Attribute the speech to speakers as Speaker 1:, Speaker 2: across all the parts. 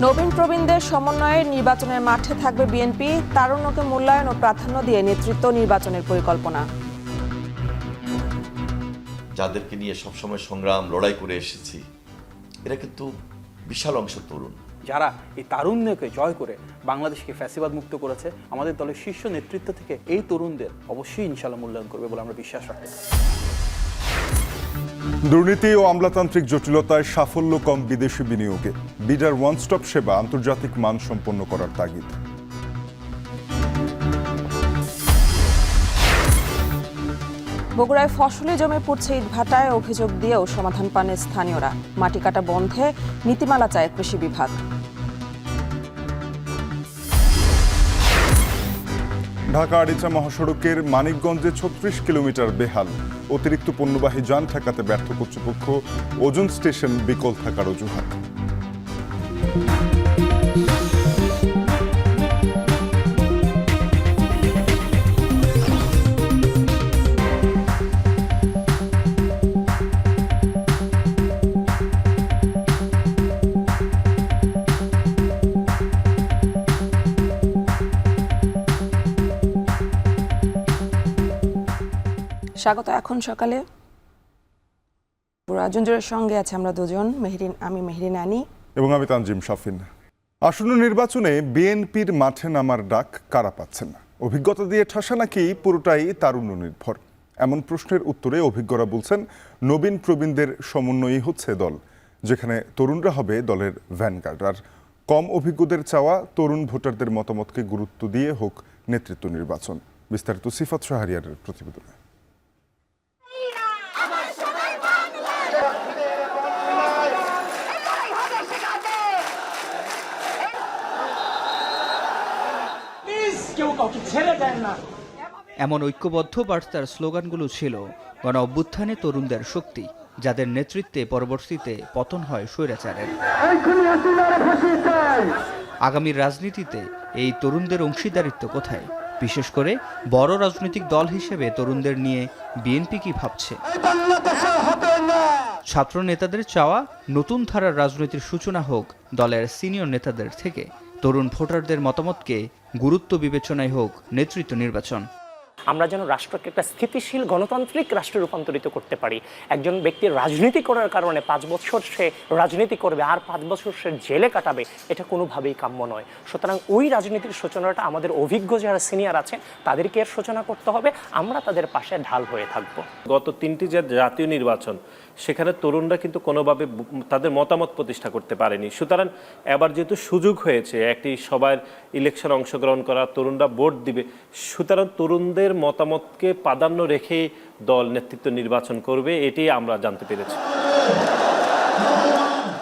Speaker 1: নবীন প্রবীণদের সমন্বয়ে নির্বাচনের মাঠে থাকবে বিএনপি। তারুণ্যকে মূল্যায়ন ও প্রাধান্য দিয়ে নেতৃত্ব নির্বাচনের পরিকল্পনা।
Speaker 2: যাদেরকে নিয়ে সবসময় সংগ্রাম লড়াই করে এসেছি, এরা কিন্তু বিশাল অংশ তরুণ।
Speaker 3: যারা এই তারুণ্যকে জয় করে বাংলাদেশকে ফ্যাসিবাদ মুক্ত করেছে, আমাদের দলের শীর্ষ নেতৃত্ব থেকে এই তরুণদের অবশ্যই ইনশাল্লাহ মূল্যায়ন করবে বলে আমরা বিশ্বাস রাখি।
Speaker 4: দুর্নীতি ও আমলাতান্ত্রিক জটিলতায় সাফল্য কম বিদেশি বিনিয়োগে। বিডার ওয়ান স্টপ সেবা আন্তর্জাতিক মান সম্পন্ন করার তাগিদ।
Speaker 1: বগুড়ায় ফসলি জমি পুড়ছে ইটভাটায়, অভিযোগ দিয়েও সমাধান পানে স্থানীয়রা। মাটি কাটা বন্ধে নীতিমালা চায় কৃষি বিভাগ।
Speaker 4: ঢাকা আরিচা মহাসড়কের মানিকগঞ্জে ৩৬ কিলোমিটার বেহাল। অতিরিক্ত পণ্যবাহী যান ঠেকাতে ব্যর্থ কর্তৃপক্ষ। ওজন স্টেশন বিকল থাকার অজুহাত।
Speaker 1: স্বাগত। এখন সকালে রাজেন্দ্রের সঙ্গে আছে আমরা দুজন, আমি মেহরিন আনি
Speaker 4: এবং আমি তানজিম শাফিন। আসন্ন নির্বাচনে বিএনপির মাঠে নামার ডাক কারা পাচ্ছেন না? অভিজ্ঞতা দিয়ে ঠাসা নাকি পুরোটাই তারুণ্য নির্ভর? এমন প্রশ্নের উত্তরে অভিজ্ঞরা বলছেন, নবীন প্রবীণদের সমন্বয়ই হচ্ছে দল, যেখানে তরুণরা হবে দলের ভ্যানগার্ড। আর কম অভিজ্ঞদের চাওয়া তরুণ ভোটারদের মতামতকে গুরুত্ব দিয়ে হোক নেতৃত্ব নির্বাচন। বিস্তারিত সিফাত শাহরিয়ারের প্রতিবেদনে।
Speaker 5: এমন ঐক্যবদ্ধ বার্তার স্লোগানগুলো ছিল গণ অভ্যুত্থানে তরুণদের শক্তি, যাদের নেতৃত্বে পরবর্তীতে পতন হয় স্বৈরাচারের। আগামী রাজনীতিতে এই তরুণদের অংশীদারিত্ব কোথায়? বিশেষ করে বড় রাজনৈতিক দল হিসেবে তরুণদের নিয়ে বিএনপি কি ভাবছে? ছাত্র নেতাদের চাওয়া নতুন ধারার রাজনীতির সূচনা হোক দলের সিনিয়র নেতাদের থেকে। তরুণ ভোটারদের মতামতকে গুরুত্ব বিবেচনায় হোক নেতৃত্ব নির্বাচন।
Speaker 6: আমরা যেন রাষ্ট্রকে একটা স্থিতিশীল গণতান্ত্রিক রাষ্ট্রে রূপান্তরিত করতে পারি। একজন ব্যক্তির রাজনীতি করার কারণে ৫ বছর সে রাজনীতি করবে আর ৫ বছর সে জেলে কাটাবে, এটা কোনোভাবেই কাম্য নয়। সুতরাং ওই রাজনীতির সূচনাটা আমাদের অভিজ্ঞ যারা সিনিয়র আছেন তাদেরকে এর সূচনা করতে হবে। আমরা তাদের পাশে ঢাল হয়ে থাকব।
Speaker 7: গত 3টি যে জাতীয় নির্বাচন, সেখানে তরুণরা কিন্তু কোনোভাবে তাদের মতামত প্রতিষ্ঠা করতে পারেনি। সুতরাং এবার যেহেতু সুযোগ হয়েছে একটি সবার ইলেকশন অংশগ্রহণ করা, তরুণরা ভোট দিবে, সুতরাং তরুণদের মতামতকে প্রাধান্য রেখে দল নেতৃত্ব নির্বাচন করবে, এটি আমরা জানতে পেরেছি।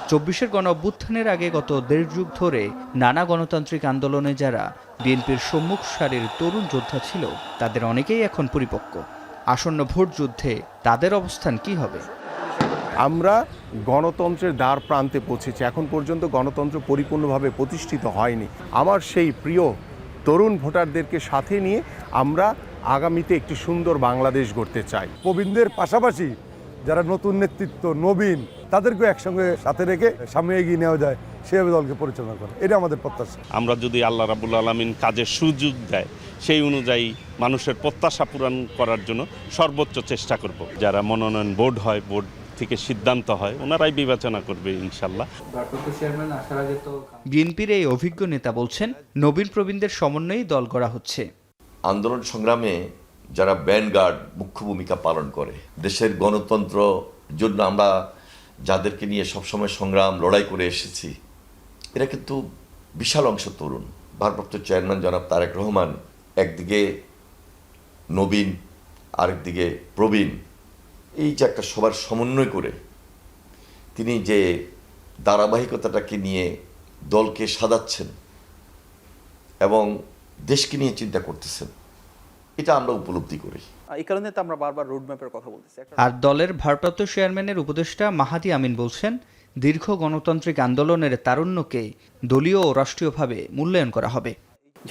Speaker 5: ২৪-এর গণ অভ্যুত্থানের আগে গত ১.৫ যুগ ধরে নানা গণতান্ত্রিক আন্দোলনে যারা বিএনপির সম্মুখ সারির তরুণ যোদ্ধা ছিল, তাদের অনেকেই এখন পরিপক্ক। আসন্ন ভোট যুদ্ধে তাদের অবস্থান কি হবে?
Speaker 8: আমরা গণতন্ত্রের দ্বার প্রান্তে পৌঁছেছি। এখন পর্যন্ত গণতন্ত্র পরিপূর্ণভাবে প্রতিষ্ঠিত হয়নি। আমার সেই প্রিয় তরুণ ভোটারদেরকে সাথে নিয়ে আমরা আগামীতে একটি সুন্দর বাংলাদেশ গড়তে চাই।
Speaker 9: প্রবীণদের পাশাপাশি যারা নতুন নেতৃত্ব, নবীন, তাদেরকে একসঙ্গে সাথে রেখে সামনে এগিয়ে নেওয়া যায়, সেভাবে দলকে পরিচালনা করা, এটা আমাদের প্রত্যাশা।
Speaker 10: আমরা যদি আল্লাহ রাব্বুল আলামিন কাজের সুযোগ দেয়, সেই অনুযায়ী মানুষের প্রত্যাশা পূরণ করার জন্য সর্বোচ্চ চেষ্টা করব। যারা মনোনয়ন বোর্ড হয়, বোর্ড থেকে সিদ্ধান্ত হয়, ওনারাই বিবেচনা করবে ইনশাল্লাহ।
Speaker 5: বিএনপির এই অভিজ্ঞ নেতা বলছেন, নবীন প্রবীণদের সমন্বয়েই দল গড়া হচ্ছে।
Speaker 2: আন্দোলন সংগ্রামে যারা ভ্যানগার্ড মুখ্য ভূমিকা পালন করে, দেশের গণতন্ত্র জন্য আমরা যাদেরকে নিয়ে সবসময় সংগ্রাম লড়াই করে এসেছি, এরা কিন্তু বিশাল অংশ তরুণ। ভারপ্রাপ্ত চেয়ারম্যান জনাব তারেক রহমান একদিকে নবীন, আরেকদিকে প্রবীণ, এই যে একটা সবার সমন্বয় করে তিনি যে ধারাবাহিকতাটাকে নিয়ে দলকে সাজাচ্ছেন এবং দেশকে নিয়ে চিন্তা করতেছেন, এটা আমরা উপলব্ধি করি।
Speaker 3: এই কারণে তো আমরা বারবার রোডম্যাপের কথা বলতেছি।
Speaker 5: আর দলের ভারপ্রাপ্ত চেয়ারম্যানের উপদেষ্টা মাহাদি আমিন বলছেন, দীর্ঘ গণতান্ত্রিক আন্দোলনের তারুণ্যকে দলীয় ও রাষ্ট্রীয়ভাবে মূল্যায়ন করা হবে।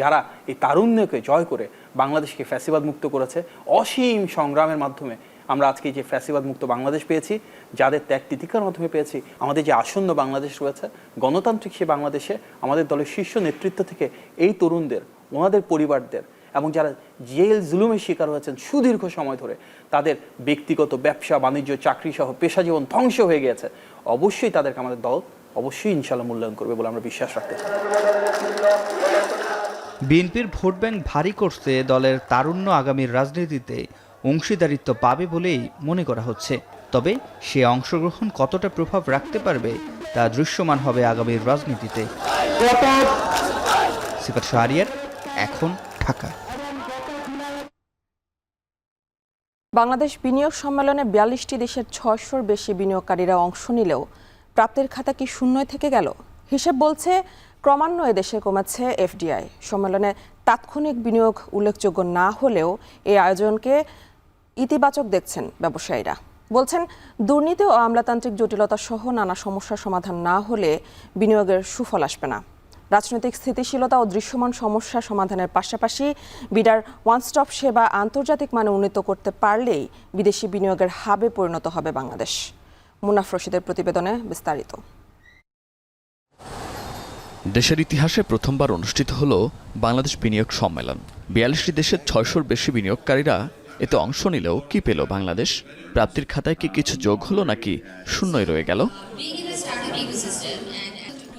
Speaker 3: যারা এই তারুণ্যকে জয় করে বাংলাদেশকে ফ্যাসিবাদ মুক্ত করেছে, অসীম সংগ্রামের মাধ্যমে আমরা আজকে যে ফ্যাসিবাদ মুক্ত বাংলাদেশ পেয়েছি, যাদের ত্যাগ তিতিক্ষার মাধ্যমে পেয়েছি, আমাদের যে আসন্ন বাংলাদেশ রয়েছে, গণতান্ত্রিক সে বাংলাদেশে আমাদের দলের শীর্ষ নেতৃত্ব থেকে এই তরুণদের, ওনাদের পরিবারদের এবং যারা জেল জুলুমের শিকার হয়েছেন সুদীর্ঘ সময় ধরে, তাদের ব্যক্তিগত ব্যবসা বাণিজ্য চাকরি সহ পেশা জীবন ধ্বংস হয়ে গিয়েছে, অবশ্যই তাদেরকে আমাদের দল অবশ্যই ইনশাল্লাহ মূল্যায়ন করবে বলে আমরা বিশ্বাস রাখতে চাই।
Speaker 5: বিএনপির ভোট ব্যাংক ভারী করতে দলের তারুণ্য আগামীর রাজনীতিতে অংশীদারিত্ব পাবে বলেই মনে করা হচ্ছে। তবে সে অংশগ্রহণ কতটা প্রভাব রাখতে পারবে তা দৃশ্যমান হবে আগামীর রাজনীতিতে। সিফাত শাহরিয়ার, এখন ঢাকা।
Speaker 1: বাংলাদেশ বিনিয়োগ সম্মেলনে ৪২টি দেশের ৬০০-র বেশি বিনিয়োগকারীরা অংশ নিলেও প্রাপ্তির খাতা কি শূন্যই থেকে গেল? হিসেব বলছে ক্রমান্বয়ে দেশে কমেছে এফডিআই। সম্মেলনে তাৎক্ষণিক বিনিয়োগ উল্লেখযোগ্য না হলেও এই আয়োজনকে ইতিবাচক দেখছেন ব্যবসায়ীরা। বলছেন দুর্নীতি ও আমলাতান্ত্রিক জটিলতা সহ নানা সমস্যার সমাধান না হলে বিনিয়োগের সুফল আসবে না। রাজনৈতিক স্থিতিশীলতা ও দৃশ্যমান সমস্যা সমাধানের পাশাপাশি বিডার ওয়ান স্টপ সেবা আন্তর্জাতিক মানে উন্নীত করতে পারলেই বিদেশি বিনিয়োগের হাবে পরিণত হবে বাংলাদেশ। মুনাফ রশিদের প্রতিবেদনে বিস্তারিত।
Speaker 11: দেশের ইতিহাসে প্রথমবার অনুষ্ঠিত হল বাংলাদেশ বিনিয়োগ সম্মেলন। ৪২টি দেশের ৬০০-র বেশি বিনিয়োগকারীরা এতে অংশ নিলেও কি পেল বাংলাদেশ? প্রাপ্তির খাতায় কি কিছু যোগ হলো নাকি শূন্যই রয়ে গেল?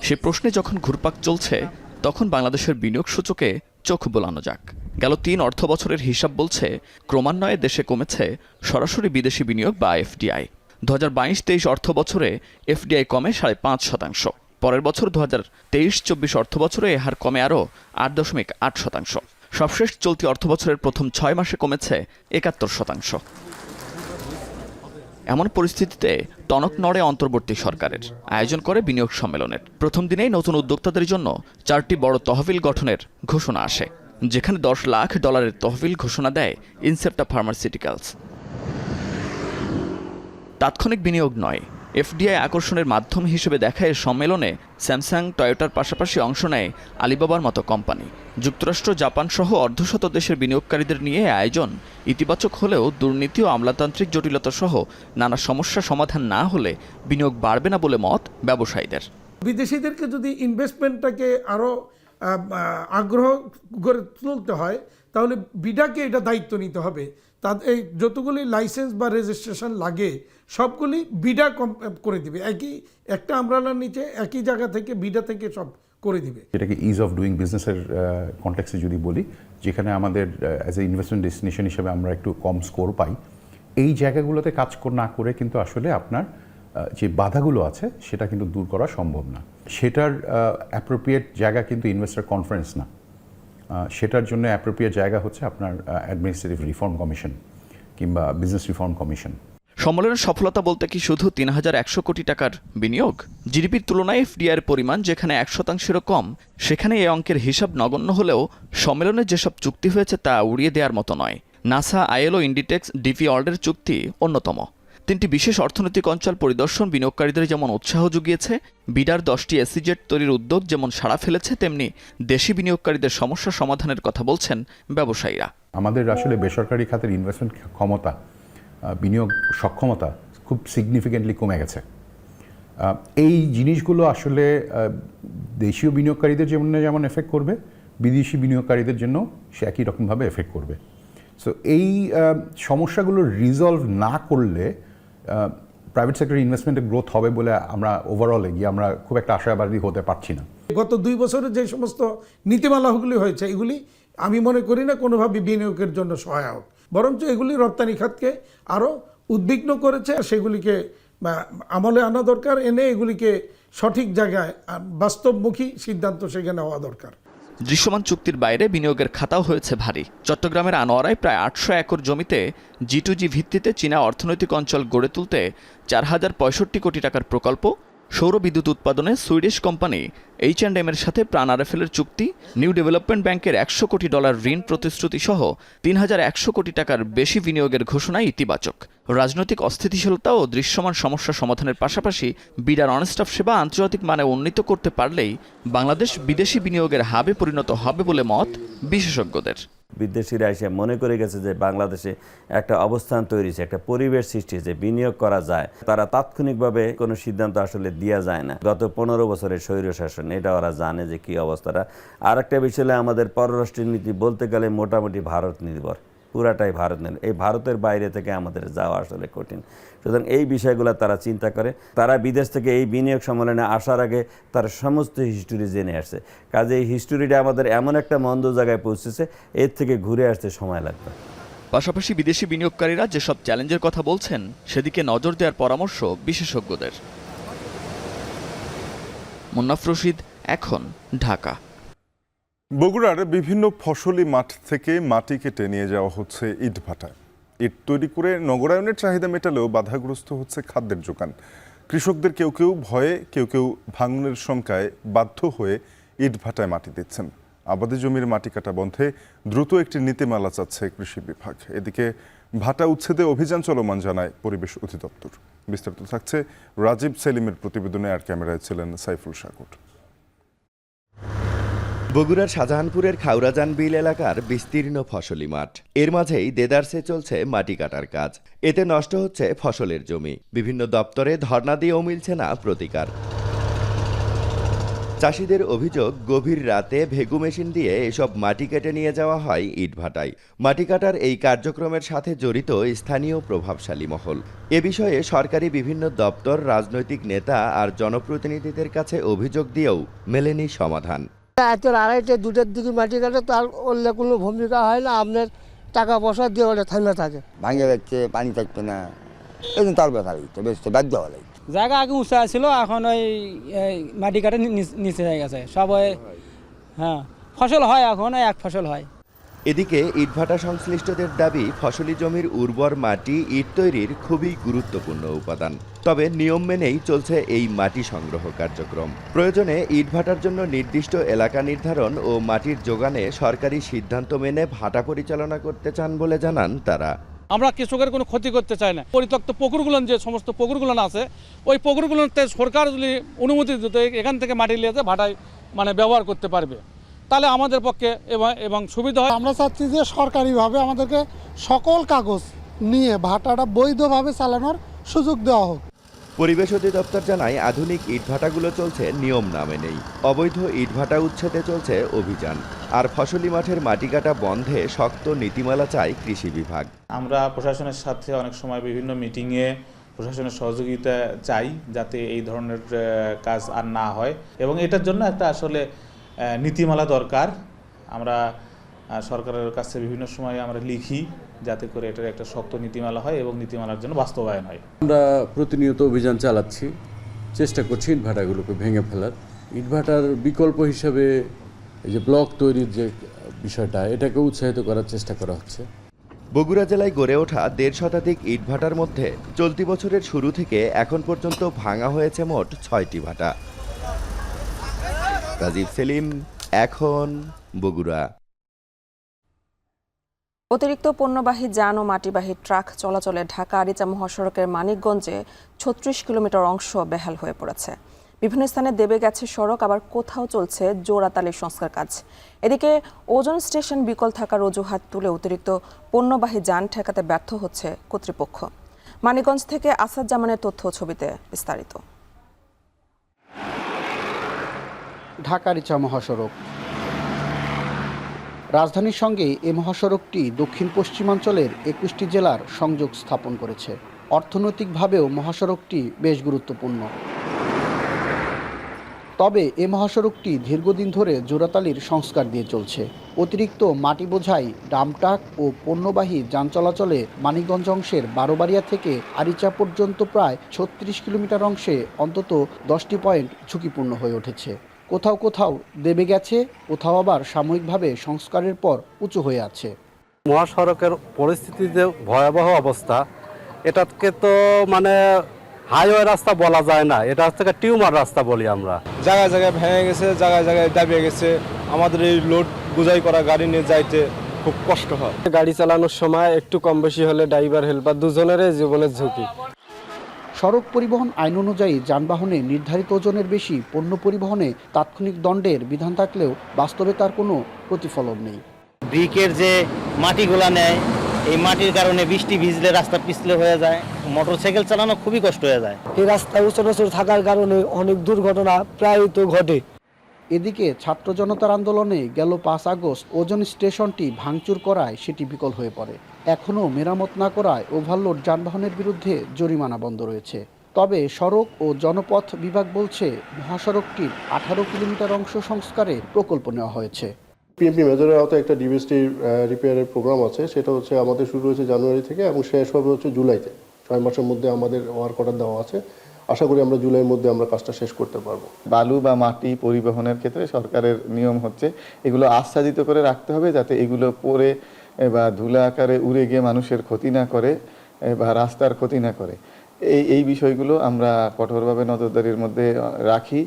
Speaker 11: সে প্রশ্নে যখন ঘুরপাক চলছে তখন বাংলাদেশের বিনিয়োগ সূচকে চোখ বোলানো যাক। গেল ৩ অর্থ বছরের হিসাব বলছে ক্রমান্বয়ে দেশে কমেছে সরাসরি বিদেশি বিনিয়োগ বা এফডিআই। ২০২২-২৩ অর্থ বছরে এফডিআই কমে ৫.৫%। পরের বছর ২০২৩-২৪ অর্থ বছরে এ হার কমে আরও ৮.৮%। সবশেষ চলতি অর্থ বছরের প্রথম ৬ মাসে কমেছে ৭১%। এমন পরিস্থিতিতে টনক নড়ে অন্তর্বর্তী সরকারের। আয়োজন করে বিনিয়োগ সম্মেলনের প্রথম দিনেই নতুন উদ্যোক্তাদের জন্য 4টি বড় তহবিল গঠনের ঘোষণা আসে, যেখানে $10 লাখ তহবিল ঘোষণা দেয় ইনসেপ্টা ফার্মাসিউটিক্যালস। তাৎক্ষণিক বিনিয়োগ নয়, এফডিআই আকর্ষণের মাধ্যম হিসেবে দেখা এই সম্মেলনে স্যামসাং, টয়োটার পাশাপাশি অংশ নেয় আলিবাবার মতো কোম্পানি। যুক্তরাষ্ট্র, জাপান সহ অর্ধশত দেশের বিনিয়োগকারীদের নিয়ে আয়োজন ইতিবাচক হলেও দুর্নীতি ও আমলাতান্ত্রিক জটিলতা সহ নানা সমস্যা সমাধান না হলে বিনিয়োগ বাড়বে না বলে মত ব্যবসায়ীদের।
Speaker 12: বিদেশিদেরকে যদি ইনভেস্টমেন্টটাকে আরও আগ্রহ করে তুলতে হয় তাহলে বিডাকে এটা দায়িত্ব নিতে হবে। তাদের যতগুলি লাইসেন্স বা রেজিস্ট্রেশন লাগে সবগুলি বিডা করে দিবে, একটা আমব্রেলার নিচে একই জায়গা থেকে বিডা থেকে সব করে দিবে।
Speaker 13: এটাকে ইজ অফ ডুইং বিজনেসের কনটেক্সে যদি বলি, যেখানে আমাদের অ্যাজ এ ইনভেস্টমেন্ট ডেস্টিনেশন হিসেবে আমরা একটু কম স্কোর পাই, এই জায়গাগুলোতে কাজ না করে কিন্তু আসলে আপনার যে বাধাগুলো আছে সেটা কিন্তু দূর করা সম্ভব না। সেটার অ্যাপ্রোপ্রিয়েট জায়গা কিন্তু ইনভেস্টর কনফারেন্স না, সেটার জন্য অ্যাপ্রোপ্রিয়েট জায়গা হচ্ছে আপনার অ্যাডমিনিস্ট্রেটিভ রিফর্ম কমিশন কিংবা বিজনেস রিফর্ম কমিশন।
Speaker 11: সম্মেলনের সফলতা বলতে কি শুধু ৩,১০০ কোটি টাকার বিনিয়োগ? জিডিপির তুলনায় এফডিআইয়ের পরিমাণ যেখানে ১%-এরও কম, সেখানে এই অঙ্কের হিসাব নগণ্য হলেও সম্মেলনে যেসব চুক্তি হয়েছে তা উড়িয়ে দেওয়ার মতো নয়। নাসা, আইএলও, ইন্ডিটেক্স, ডিপি ওয়ার্ল্ডের চুক্তি অন্যতম। 3টি বিশেষ অর্থনৈতিক অঞ্চল পরিদর্শন বিনিয়োগকারীদের যেমন উৎসাহ জুগিয়েছে, বিডার 10টি এসিজেট তৈরির উদ্যোগ যেমন সাড়া ফেলেছে, তেমনি দেশি বিনিয়োগকারীদের সমস্যা সমাধানের কথা বলছেন ব্যবসায়ীরা।
Speaker 13: আমাদের আসলে বেসরকারি খাতের ইনভেস্টমেন্ট ক্ষমতা, বিনিয়োগ সক্ষমতা খুব সিগনিফিকেন্টলি কমে গেছে। এই জিনিসগুলো আসলে দেশীয় বিনিয়োগকারীদের যেমন এফেক্ট করবে, বিদেশি বিনিয়োগকারীদের জন্য সে একই রকমভাবে এফেক্ট করবে। সো এই সমস্যাগুলো রিজলভ না করলে প্রাইভেট সেক্টর ইনভেস্টমেন্টের গ্রোথ হবে বলে আমরা ওভারঅল এগিয়ে আমরা খুব একটা আশাবাদী হতে পারছি না।
Speaker 12: গত 2 বছরে যে সমস্ত নীতিমালাগুলি হয়েছে এগুলি আমি মনে করি না কোনোভাবে বিনিয়োগের জন্য সহায়ক, বরঞ্চ এগুলি রপ্তানি খাতকে আরও উদ্বিগ্ন করেছে। সেগুলিকে আমলে আনা দরকার, এনে এগুলিকে সঠিক জায়গায় বাস্তবমুখী সিদ্ধান্ত সেখানে হওয়া দরকার।
Speaker 11: দৃশ্যমান চুক্তির বাইরে বিনিয়োগের খাতাও হয়েছে ভারী। চট্টগ্রামের আনোয়ারায় প্রায় 800 একর জমিতে G2G ভিত্তিতে চীনা অর্থনৈতিক অঞ্চল গড়ে তুলতে 4065 কোটি টাকার প্রকল্প, সৌর বিদ্যুৎ উৎপাদনে সুইডিশ কোম্পানি H&M এর সাথে প্রাণ আরএফএলের চুক্তি, নিউ ডেভেলপমেন্ট ব্যাংকের $100 কোটি ঋণ প্রতিশ্রুতি সহ ৩,১০০ কোটি টাকার বেশি বিনিয়োগের ঘোষণা ইতিবাচক। রাজনৈতিক অস্থিতিশীলতা ও দৃশ্যমান সমস্যা সমাধানের পাশাপাশি বিডার অনস্টপ সেবা আন্তর্জাতিক মানে উন্নীত করতে পারলেই বাংলাদেশ বিদেশি বিনিয়োগের হাবে পরিণত হবে বলে মত বিশেষজ্ঞদের।
Speaker 14: বিদেশিরা এসে মনে করে গেছে যে বাংলাদেশে একটা অবস্থান তৈরি হয়েছে, একটা পরিবেশ সৃষ্টি হয়েছে, বিনিয়োগ করা যায়। তারা তাৎক্ষণিকভাবে কোনো সিদ্ধান্ত আসলে দেওয়া যায় না। গত 15 বছরের স্বৈরশাসন, এটা ওরা জানে যে কি অবস্থাটা। আর একটা বিষয় হলো আমাদের পররাষ্ট্রনীতি বলতে গেলে মোটামুটি ভারত নির্ভর, পুরাটাই ভারত নির্ভর। এই ভারতের বাইরে থেকে আমাদের যাওয়া আসলে কঠিন। সুতরাং এই বিষয়গুলো তারা চিন্তা করে। তারা বিদেশ থেকে এই বিনিয়োগ সম্মেলনে আসার আগে তারা সমস্ত হিস্টোরি জেনে আসছে। কাজে এই হিস্টোরিটা আমাদের এমন একটা মন্দ জায়গায় পৌঁছেছে, এর থেকে ঘুরে আসতে সময় লাগবে।
Speaker 11: পাশাপাশি বিদেশি বিনিয়োগকারীরা যেসব চ্যালেঞ্জের কথা বলছেন সেদিকে নজর দেওয়ার পরামর্শ বিশেষজ্ঞদের। মুন্নাফ রশিদ, এখন, ঢাকা।
Speaker 4: বগুড়ার বিভিন্ন ফসলি মাঠ থেকে মাটি কেটে নিয়ে যাওয়া হচ্ছে ইটভাটায়। ইট তৈরি করে নগরায়নের চাহিদা মেটালেও বাধাগ্রস্ত হচ্ছে খাদ্যের যোগান। কৃষকদের কেউ কেউ ভয়ে, কেউ কেউ ভাঙনের শঙ্কায় বাধ্য হয়ে ইটভাটায় মাটি দিচ্ছেন। আবাদি জমির মাটি কাটা বন্ধে দ্রুত একটি নীতিমালা চাচ্ছে কৃষি বিভাগ। এদিকে ভাটা উচ্ছেদে অভিযান চলমান জানায় পরিবেশ অধিদপ্তর। বিস্তারিত থাকছে রাজীব সেলিমের প্রতিবেদনে, আর ক্যামেরায় ছিলেন সাইফুল সাকুর।
Speaker 15: বগুড়ার শাহজাহানপুরের খাউরাজান বিল এলাকার বিস্তীর্ণ ফসলি মাঠ, এর মাঝেই দেদারসে চলছে মাটি কাটার কাজ। এতে নষ্ট হচ্ছে ফসলের জমি। বিভিন্ন দপ্তরে ধর্ণা দিয়েও মিলছে না প্রতিকার। চাষিদের অভিযোগ, গভীর রাতে ভেগু মেশিন দিয়ে এসব মাটি কেটে নিয়ে যাওয়া হয় ইটভাটায়। মাটি কাটার এই কার্যক্রমের সাথে জড়িত স্থানীয় প্রভাবশালী মহল। এ বিষয়ে সরকারি বিভিন্ন দপ্তর, রাজনৈতিক নেতা আর জনপ্রতিনিধিদের কাছে অভিযোগ দিয়েও মেলেনি সমাধান।
Speaker 16: এত আড়াইটে 2টার দিকে মাটি কাটে, তার অন্য কোনো ভূমিকা হয় না। আপনার টাকা পয়সা দিয়ে ওটা থামে থাকে,
Speaker 17: ভাঙে যাচ্ছে, পানি থাকবে না, এই জন্য তার ব্যথা লাগছে, বেশ বাধ্য হওয়া লাগে।
Speaker 18: জায়গা আগে উঁচা ছিল, এখন ওই মাটি কাটে নিচে হয়ে গেছে সব। হ্যাঁ, ফসল হয়, এখন এক ফসল হয়।
Speaker 15: এদিকে ইটভাটা সংশ্লিষ্টদের দাবি, ফসলি জমির উর্বর মাটি ইট তৈরির খুবই গুরুত্বপূর্ণ উপাদান। তবে নিয়ম মেনেই চলছে এই মাটি সংগ্রহ কার্যক্রম। প্রয়োজনে ইটভাটার জন্য নির্দিষ্ট এলাকা নির্ধারণ ও মাটির যোগানে সরকারি সিদ্ধান্ত মেনে ভাটা পরিচালনা করতে চান বলে জানান তারা।
Speaker 19: আমরা কৃষকের কোনো ক্ষতি করতে চাই না। পরিত্যক্ত পুকুরগুলো, যে সমস্ত পুকুরগুলো আছে, ওই পুকুরগুলোতে সরকার যদি অনুমতি দিত, এখান থেকে মাটি নিয়ে ভাটায় ব্যবহার করতে পারবে, তাহলে আমাদের পক্ষে এবং সুবিধা হয়।
Speaker 16: আমরা চাচ্ছি যে সরকারিভাবে আমাদেরকে সকল কাগজ নিয়ে ভাটাটা বৈধভাবে চালানোর সুযোগ দেওয়া হোক।
Speaker 15: পরিবেশ অধিদপ্তর জানায়, আধুনিক ইটভাটাগুলো চলছে নিয়ম না মেনেই। অবৈধ ইটভাটা উচ্ছেদে চলছে অভিযান। আর ফসলি মাঠের মাটি কাটা বন্ধে শক্ত নীতিমালা চায় কৃষি বিভাগ।
Speaker 20: আমরা প্রশাসনের সাথে অনেক সময় বিভিন্ন মিটিংয়ে প্রশাসনের সহযোগিতা চাই, যাতে এই ধরনের কাজ আর না হয়, এবং এটার জন্য একটা আসলে নীতিমালা দরকার। আমরা সরকারের কাছে বিভিন্ন সময় আমরা লিখি, যাতে করে এটার একটা শক্ত নীতিমালা হয় এবং নীতিমালার জন্য বাস্তবায়ন হয়।
Speaker 21: আমরা প্রতিনিয়ত অভিযান চালাচ্ছি, চেষ্টা করছি ইটভাটাগুলোকে ভেঙে ফেলার। ইটভাটার বিকল্প হিসাবে এই যে ব্লক তৈরির যে বিষয়টা, এটাকে উৎসাহিত করার চেষ্টা করা হচ্ছে।
Speaker 15: বগুড়া জেলায় গড়ে ওঠা 1.5 শতাধিক ইটভাটার মধ্যে চলতি বছরের শুরু থেকে এখন পর্যন্ত ভাঙা হয়েছে মোট 6টি ভাটা। রাজীব সেলিম, এখন, বগুড়া।
Speaker 1: অতিরিক্ত পণ্যবাহী যান ও মাটিবাহী ট্রাক চলাচলে ঢাকা আরিচা মহাসড়কের মানিকগঞ্জে 36 কিলোমিটার অংশ বেহাল হয়ে পড়েছে। বিভিন্ন স্থানে দেবে গেছে সড়ক, আবার কোথাও চলছে জোড়াতালি সংস্কার কাজ। এদিকে ওজন স্টেশন বিকল থাকার অজুহাত তুলে অতিরিক্ত পণ্যবাহী যান ঠেকাতে ব্যর্থ হচ্ছে কর্তৃপক্ষ। মানিকগঞ্জ থেকে আসাদ জামানের তথ্য ছবিতে বিস্তারিত।
Speaker 22: ঢাকা আরিচা মহাসড়ক রাজধানীর সঙ্গে এ মহাসড়কটি দক্ষিণ পশ্চিমাঞ্চলের 21টি জেলার সংযোগ স্থাপন করেছে। অর্থনৈতিকভাবেও মহাসড়কটি বেশ গুরুত্বপূর্ণ। তবে এ মহাসড়কটি দীর্ঘদিন ধরে জোড়াতালির সংস্কার দিয়ে চলছে। অতিরিক্ত মাটি বোঝাই ডাম্পট্রাক ও পণ্যবাহী যান চলাচলে মানিকগঞ্জ অংশের বারোবাড়িয়া থেকে আরিচা পর্যন্ত প্রায় 36 কিলোমিটার অংশে অন্তত 10টি পয়েন্ট ঝুঁকিপূর্ণ হয়ে উঠেছে। কোথাও কোথাও দেবে গেছে, কোথাও আবার সাময়িকভাবে সংস্কারের পর উঁচু হয়ে আছে।
Speaker 23: মহাসড়কের পরিস্থিতি যে ভয়াবহ অবস্থা, এটাকে তো
Speaker 6: হাইওয়ে রাস্তা বলা যায় না, এটা হচ্ছে টিউমার রাস্তা বলি আমরা।
Speaker 7: জায়গায় জায়গায় ভেঙে গেছে, জায়গায় জায়গায় দাবিয়ে গেছে। আমাদের এই লোড বোঝাই করা গাড়ি নিয়ে যাইতে খুব কষ্ট হয়।
Speaker 6: গাড়ি চালানোর সময় একটু কম বেশি হলে ড্রাইভার হেল্পার দুজনেরই জীবনের ঝুঁকি।
Speaker 22: সড়ক পরিবহন আইন অনুযায়ী যানবাহনে নির্ধারিত ওজনের বেশি পণ্য পরিবহনে তাৎক্ষণিক দণ্ডের বিধান থাকলেও বাস্তবে তার কোনো প্রতিফলন নেই।
Speaker 23: ব্রিকের যে মাটিগুলা নেয়, এই মাটির কারণে বৃষ্টি ভিজলে রাস্তা পিছলে হয়ে যায়, মোটরসাইকেল চালানো খুবই কষ্ট হয়ে যায়।
Speaker 6: এই রাস্তায় উঁচু থাকার কারণে অনেক দুর্ঘটনা প্রায়ই তো ঘটে।
Speaker 22: এদিকে ছাত্র জনতার আন্দোলনে গেল 5 আগস্ট ওজন স্টেশনটি ভাঙচুর করায় সেটি বিকল হয়ে পড়ে। এখনও মেরামত না করায় ওভারলোড যানবাহনের বিরুদ্ধে জরিমানা বন্ধ রয়েছে। তবে সড়ক ও জনপথ বিভাগ বলছে মহাসড়কটির 18 কিলোমিটার অংশ সংস্কারে প্রকল্প নেওয়া হয়েছে।
Speaker 24: পিএমপি মেজরের আওতায় একটা ডিভিএসটি রিপেয়ারের প্রোগ্রাম আছে, সেটা হচ্ছে আমাদের শুরু হয়েছে জানুয়ারি থেকে এবং শেষ হবে হচ্ছে জুলাইতে। 6 মাসের মধ্যে আমাদের ওয়ার্ক অর্ডার দেওয়া আছে। আশা করি আমরা জুলাইয়ের মধ্যে আমরা কাজটা শেষ করতে পারবো।
Speaker 25: বালু বা মাটি পরিবহনের ক্ষেত্রে সরকারের নিয়ম হচ্ছে এগুলো আচ্ছাদিত করে রাখতে হবে, যাতে এগুলো পরে বা ধুলা আকারে উড়ে গিয়ে মানুষের ক্ষতি না করে বা রাস্তার ক্ষতি না করে। এই বিষয়গুলো আমরা কঠোরভাবে নজরদারির মধ্যে রাখি।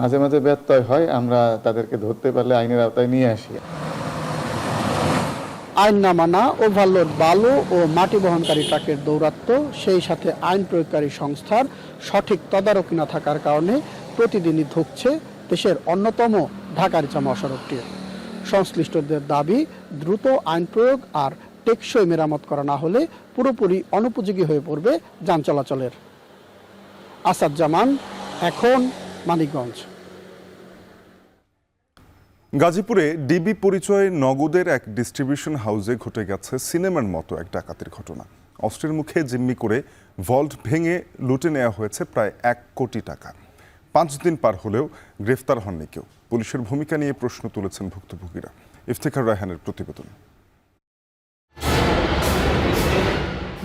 Speaker 25: মাঝে মাঝে ব্যত্যয় হয়, আমরা তাদেরকে ধরতে পারলে আইনের আওতায় নিয়ে আসি।
Speaker 22: আইন না মানা, ওভারলোড বালু ও মাটি বহনকারী ট্রাকের দৌরাত্ম্য, সেই সাথে আইন প্রয়োগকারী সংস্থার সঠিক তদারকি না থাকার কারণে প্রতিদিনই ধুঁকছে দেশের অন্যতম ঢাকা-আরিচা মহাসড়কটি। সংশ্লিষ্টদের দাবি, দ্রুত আইন প্রয়োগ আর টেকসই মেরামত করা না হলে পুরোপুরি অনুপযোগী হয়ে পড়বে যান চলাচলের। আসাদ জামান, এখন, মানিকগঞ্জ।
Speaker 4: গাজীপুরে ডিবি পরিচয়ে নগদের এক ডিস্ট্রিবিউশন হাউসে ঘটে গেছে সিনেমার মতো এক ডাকাতির ঘটনা। অস্ত্রের মুখে জিম্মি করে ভল্ট ভেঙে লুটে নেওয়া হয়েছে প্রায় 1 কোটি টাকা। 5 দিন পার হলেও গ্রেফতার হননি কেউ। পুলিশের ভূমিকা নিয়ে প্রশ্ন তুলেছেন ভুক্তভোগীরা। ইফতেখার রায়হানের প্রতিবেদন।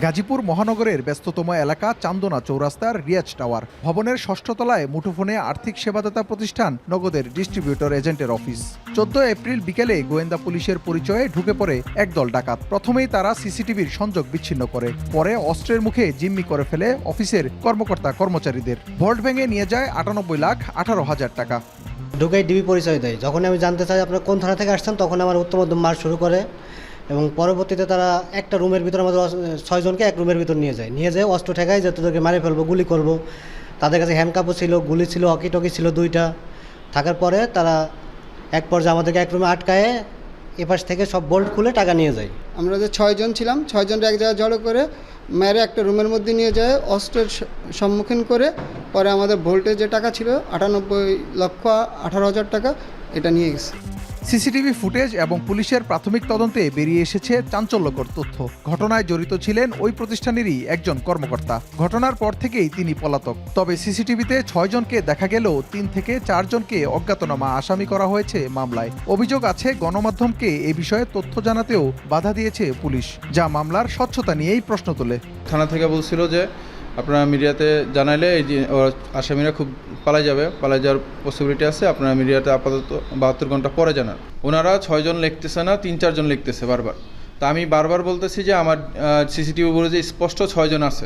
Speaker 26: গাজীপুর মহানগরের ব্যস্ততম এলাকা চান্দনা চৌরাস্তার রিয়াজ টাওয়ার ভবনের 6ষ্ঠ তলায় মুঠোফোনে আর্থিক সেবাদাতা প্রতিষ্ঠান নগদের ডিস্ট্রিবিউটর এজেন্টের অফিস। 14 এপ্রিল বিকেলে গোয়েন্দা পুলিশের পরিচয়ে ঢুকে পড়ে একদল ডাকাত। প্রথমেই তারা সিসিটিভির সংযোগ বিচ্ছিন্ন করে, পরে অস্ত্রের মুখে জিম্মি করে ফেলে অফিসের কর্মকর্তা কর্মচারীদের। ভল্ট ভেঙে নিয়ে যায় 98,18,000 টাকা।
Speaker 27: ঢুকেই ডিবি পরিচয় দেয়। যখন আমি জানতে চাই আপনারা কোন থানা থেকে আসছেন, তখন আমার উত্তম মধ্যম মার শুরু করে এবং পরবর্তীতে তারা একটা রুমের ভিতরে আমাদের 6 জনকে এক রুমের ভিতর নিয়ে যায় অস্ত্র ঠেকায় যে তোদেরকে মারে ফেলবো, গুলি করব। তাদের কাছে হ্যান্ডকাপও ছিল, গুলি ছিল, হকি টকি ছিল 2টা। থাকার পরে তারা এক পর্যায়ে আমাদেরকে এক রুমে আটকায় এপাশ থেকে সব বোল্ট খুলে টাকা নিয়ে যায়।
Speaker 28: আমরা যে 6 জন ছিলাম, 6 জনরা এক জায়গায় জড়ো করে মেরে একটা রুমের মধ্যে নিয়ে যায়, অস্ত্রের সম্মুখীন করে পরে আমাদের ভোল্টের যে টাকা ছিল 98,18,000 টাকা এটা নিয়ে গেছে।
Speaker 26: সিসিটিভি ফুটেজ এবং পুলিশের প্রাথমিক তদন্তে বেরিয়ে এসেছে চাঞ্চল্যকর তথ্য। ঘটনায় জড়িত ছিলেন ওই প্রতিষ্ঠানেরই একজন কর্মকর্তা। ঘটনার পর থেকেই তিনি পলাতক। তবে সিসিটিভিতে 6 জনকে দেখা গেলেও 3 থেকে 4 জনকে অজ্ঞাতনামা আসামি করা হয়েছে মামলায়। অভিযোগ আছে গণমাধ্যমকে এ বিষয়ে তথ্য জানাতেও বাধা দিয়েছে পুলিশ, যা মামলার স্বচ্ছতা নিয়েই প্রশ্ন তোলে।
Speaker 29: থানা থেকে বলছিল যে আপনারা মিডিয়াতে জানাইলে এই যে আসামিরা খুব পালাই যাওয়ার পসিবিলিটি আছে, আপনারা মিডিয়াতে আপাতত 72 ঘন্টা পরে জানান। ওনারা 6 জন লিখতেছে না, 3-4 জন লিখতেছে বারবার। তা আমি বারবার বলতেছি যে আমার সিসিটিভি বলে যে স্পষ্ট 6 জন আছে।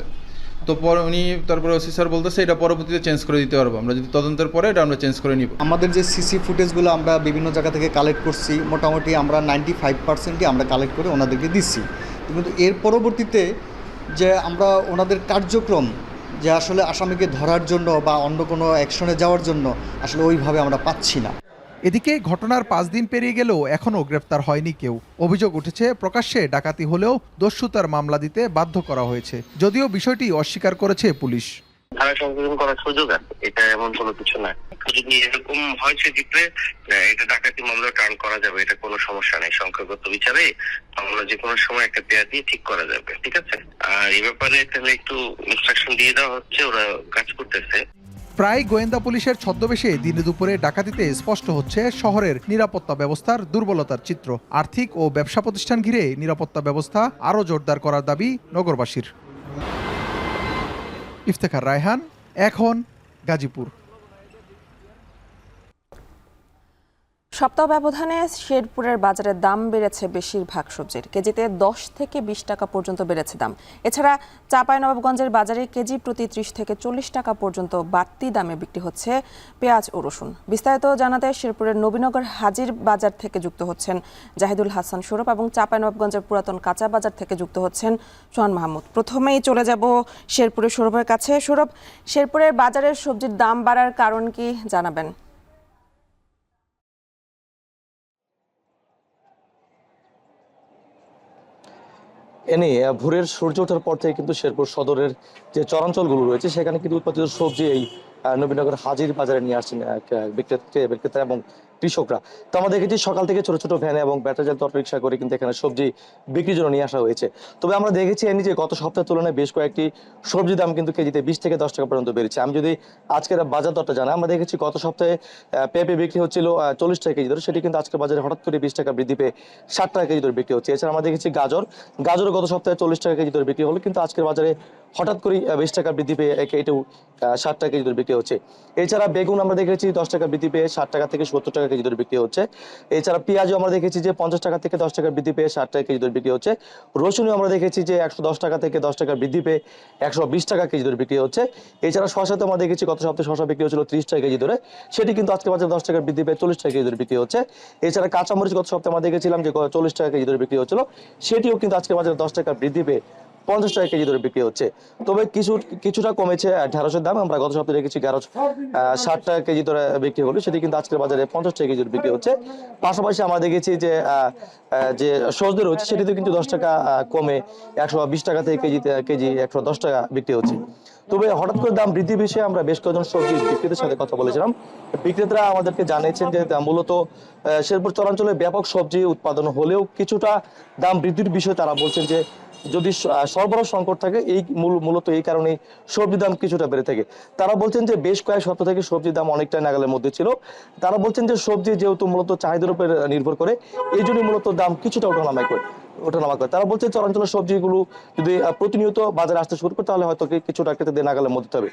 Speaker 29: তো পরে উনি তারপরে ওসি স্যার বলতেছে এটা পরবর্তীতে চেঞ্জ করে দিতে পারবো, আমরা যদি তদন্তের পরে এটা আমরা চেঞ্জ করে নিব।
Speaker 30: আমাদের যে সিসি ফুটেজগুলো আমরা বিভিন্ন জায়গা থেকে কালেক্ট করছি, মোটামুটি আমরা 95%ই আমরা কালেক্ট করে ওনাদেরকে দিচ্ছি। কিন্তু এর পরবর্তীতে যে আমরা ওনাদের কার্যক্রম যে আসলে আসামিকে ধরার জন্য বা অন্য কোনো অ্যাকশনে যাওয়ার জন্য আসলে ওইভাবে আমরা পাচ্ছি না।
Speaker 26: এদিকে ঘটনার 5 দিন পেরিয়ে গেলেও এখনও গ্রেফতার হয়নি কেউ। অভিযোগ উঠেছে প্রকাশ্যে ডাকাতি হলেও দস্যুতার মামলা দিতে বাধ্য করা হয়েছে, যদিও বিষয়টি অস্বীকার করেছে পুলিশ।
Speaker 31: ধারা সংশোধন করার সুযোগ আছে, এটা এমন কোনো কিছু না। যদি এরকম হয় সেক্ষেত্রে এটা ডাকাতি মামলা টার্ন করা যাবে, এটা কোনো সমস্যা নেই। সংখ্যাগত বিচারে মামলা যে কোনো সময় একটা পেয়ার দিয়ে ঠিক করা যাবে, ঠিক আছে। আর এই ব্যাপারে তাহলে একটু ইনস্ট্রাকশন দিয়ে দেওয়া হচ্ছে, ওরা কাজ করতেছে।
Speaker 26: প্রায় গোয়েন্দা পুলিশের ছদ্মবেশে দিনে দুপুরে ডাকাতিতে স্পষ্ট হচ্ছে শহরের নিরাপত্তা ব্যবস্থার দুর্বলতার চিত্র। আর্থিক ও ব্যবসা প্রতিষ্ঠান ঘিরে নিরাপত্তা ব্যবস্থা আরও জোরদার করার দাবি নগরবাসীর। ইফতেখার রায়হান, এখন, গাজীপুর।
Speaker 1: সপ্তাহ ব্যবধানে শেরপুরের বাজারের দাম বেড়েছে বেশিরভাগ সবজির। কেজিতে 10 থেকে 20 টাকা পর্যন্ত বেড়েছে দাম। এছাড়া চাঁপাইনবাবগঞ্জের বাজারে কেজি প্রতি 30 থেকে 40 টাকা পর্যন্ত বাড়তি দামে বিক্রি হচ্ছে পেঁয়াজ ও রসুন। বিস্তারিত জানাতে শেরপুরের নবীনগর হাজির বাজার থেকে যুক্ত হচ্ছেন জাহিদুল হাসান সৌরভ এবং চাঁপাইনবাবগঞ্জের পুরাতন কাঁচা বাজার থেকে যুক্ত হচ্ছেন সোহান মাহমুদ। প্রথমেই চলে যাব শেরপুরের সৌরভের কাছে। সৌরভ, শেরপুরের বাজারের সবজির দাম বাড়ার কারণ কি জানাবেন?
Speaker 2: ভোরের সূর্য ওঠার পর থেকে কিন্তু শেরপুর সদরের যে চরাঞ্চলগুলো রয়েছে সেখানে কিন্তু উৎপাদিত সবজি এই নবীনগর হাজির বাজারে নিয়ে আসছেন বিক্রেতা এবং কৃষকরা। তো আমরা দেখেছি সকাল থেকে ছোট ছোট ভ্যানে এবং ব্যাটারি চালিত অটোরিকশা করে কিন্তু এখানে সবজি বিক্রির জন্য নিয়ে আসা হয়েছে। তবে আমরা দেখেছি যে গত সপ্তাহের তুলনায় বেশ কয়েকটি সবজির দাম কিন্তু কেজিতে 20 থেকে 10 টাকা পর্যন্ত বেড়েছে। আমি যদি আজকের বাজার দরটা জানাই, আমরা দেখেছি গত সপ্তাহে পেঁপে বিক্রি হচ্ছিল 40 টাকা কেজি ধরে, সেটি কিন্তু আজকের বাজারে হঠাৎ করে 20 টাকা বৃদ্ধি পেয়ে 60 টাকা কেজি ধরে বিক্রি হচ্ছে। এছাড়া আমরা দেখেছি গাজর গত সপ্তাহে 40 টাকা কেজি ধরে বিক্রি হলো, কিন্তু আজকের বাজারে হঠাৎ করে 20 টাকা বৃদ্ধি পেয়ে এটাও 60 টাকা কেজি ধরে বিক্রি হচ্ছে। এছাড়া বেগুন আমরা দেখেছি 10 টাকা বৃদ্ধি পেয়ে 60 টাকা থেকে 70 টাকা কেজি ধরে বিক্রি হচ্ছে। এছাড়া পেঁয়াজও আমরা দেখেছি যে 50 টাকা থেকে 10 টাকা বৃদ্ধি পেয়ে 60 টাকা কেজি ধরে বিক্রি হচ্ছে। রসুনও আমরা দেখেছি যে 110 টাকা থেকে 10 টাকা বৃদ্ধি পেয়ে 120 টাকা কেজি ধরে বিক্রি হচ্ছে। এছাড়া শসাতে আমরা দেখেছি গত সপ্তাহে শসা বিক্রি হচ্ছিল 30 টাকা কেজি ধরে, সেটি কিন্তু আজকে বাজারে 10 টাকা বৃদ্ধি পেয়ে 40 টাকা কেজি ধরে বিক্রি হচ্ছে। এছাড়া কাঁচামরিচ গত সপ্তাহে আমরা দেখেছিলাম যে 40 টাকা কেজি ধরে বিক্রি হচ্ছিল, সেটিও কিন্তু আজকে বাজারে 10 টাকা বৃদ্ধি পেয়ে 50 টাকা কেজি ধরে বিক্রি হচ্ছে। তবে কিছুটা কমেছে ঢেঁড়সের দাম। আমরা গত সপ্তাহে দেখেছি ঢেঁড়স 60 টাকা কেজি ধরে বিক্রি হলো, সেটি কিন্তু আজকের বাজারে 50 টাকা কেজি ধরে বিক্রি হচ্ছে। পাশাপাশি আমরা দেখেছি যে সজনে রয়েছে সেটিতে কিন্তু 10 টাকা কমে 120 টাকা থেকে কেজি 110 টাকা বিক্রি হচ্ছে। তবে হঠাৎ করে দাম বৃদ্ধি বিষয়ে আমরা বেশ কয়েকজন সবজি বিক্রেতার সাথে কথা বলেছিলাম। বিক্রেতারা আমাদেরকে জানিয়েছেন যে মূলত শেরপুর চরাঞ্চলে ব্যাপক সবজি উৎপাদন হলেও কিছুটা দাম বৃদ্ধির বিষয়ে তারা বলছেন যে যদি সরবরাহ সংকট থাকে মূলত এই কারণে সবজির দাম কিছুটা বেড়ে থাকে। তারা বলছেন যে বেশ কয়েক সপ্তাহ থেকে সবজির দাম অনেকটা নাগালের মধ্যে ছিল। তারা বলছেন যে সবজি যেহেতু মূলত চাহিদার উপর নির্ভর করে, এই জন্য মূলত দাম কিছুটা ওঠানামা করে। তারা বলছে চরাঞ্চলের সবজিগুলো যদি প্রতিনিয়ত বাজারে আসতে শুরু করে তাহলে হয়তো কিছুটা ক্রেতাদের নাগালের মধ্যে হবে।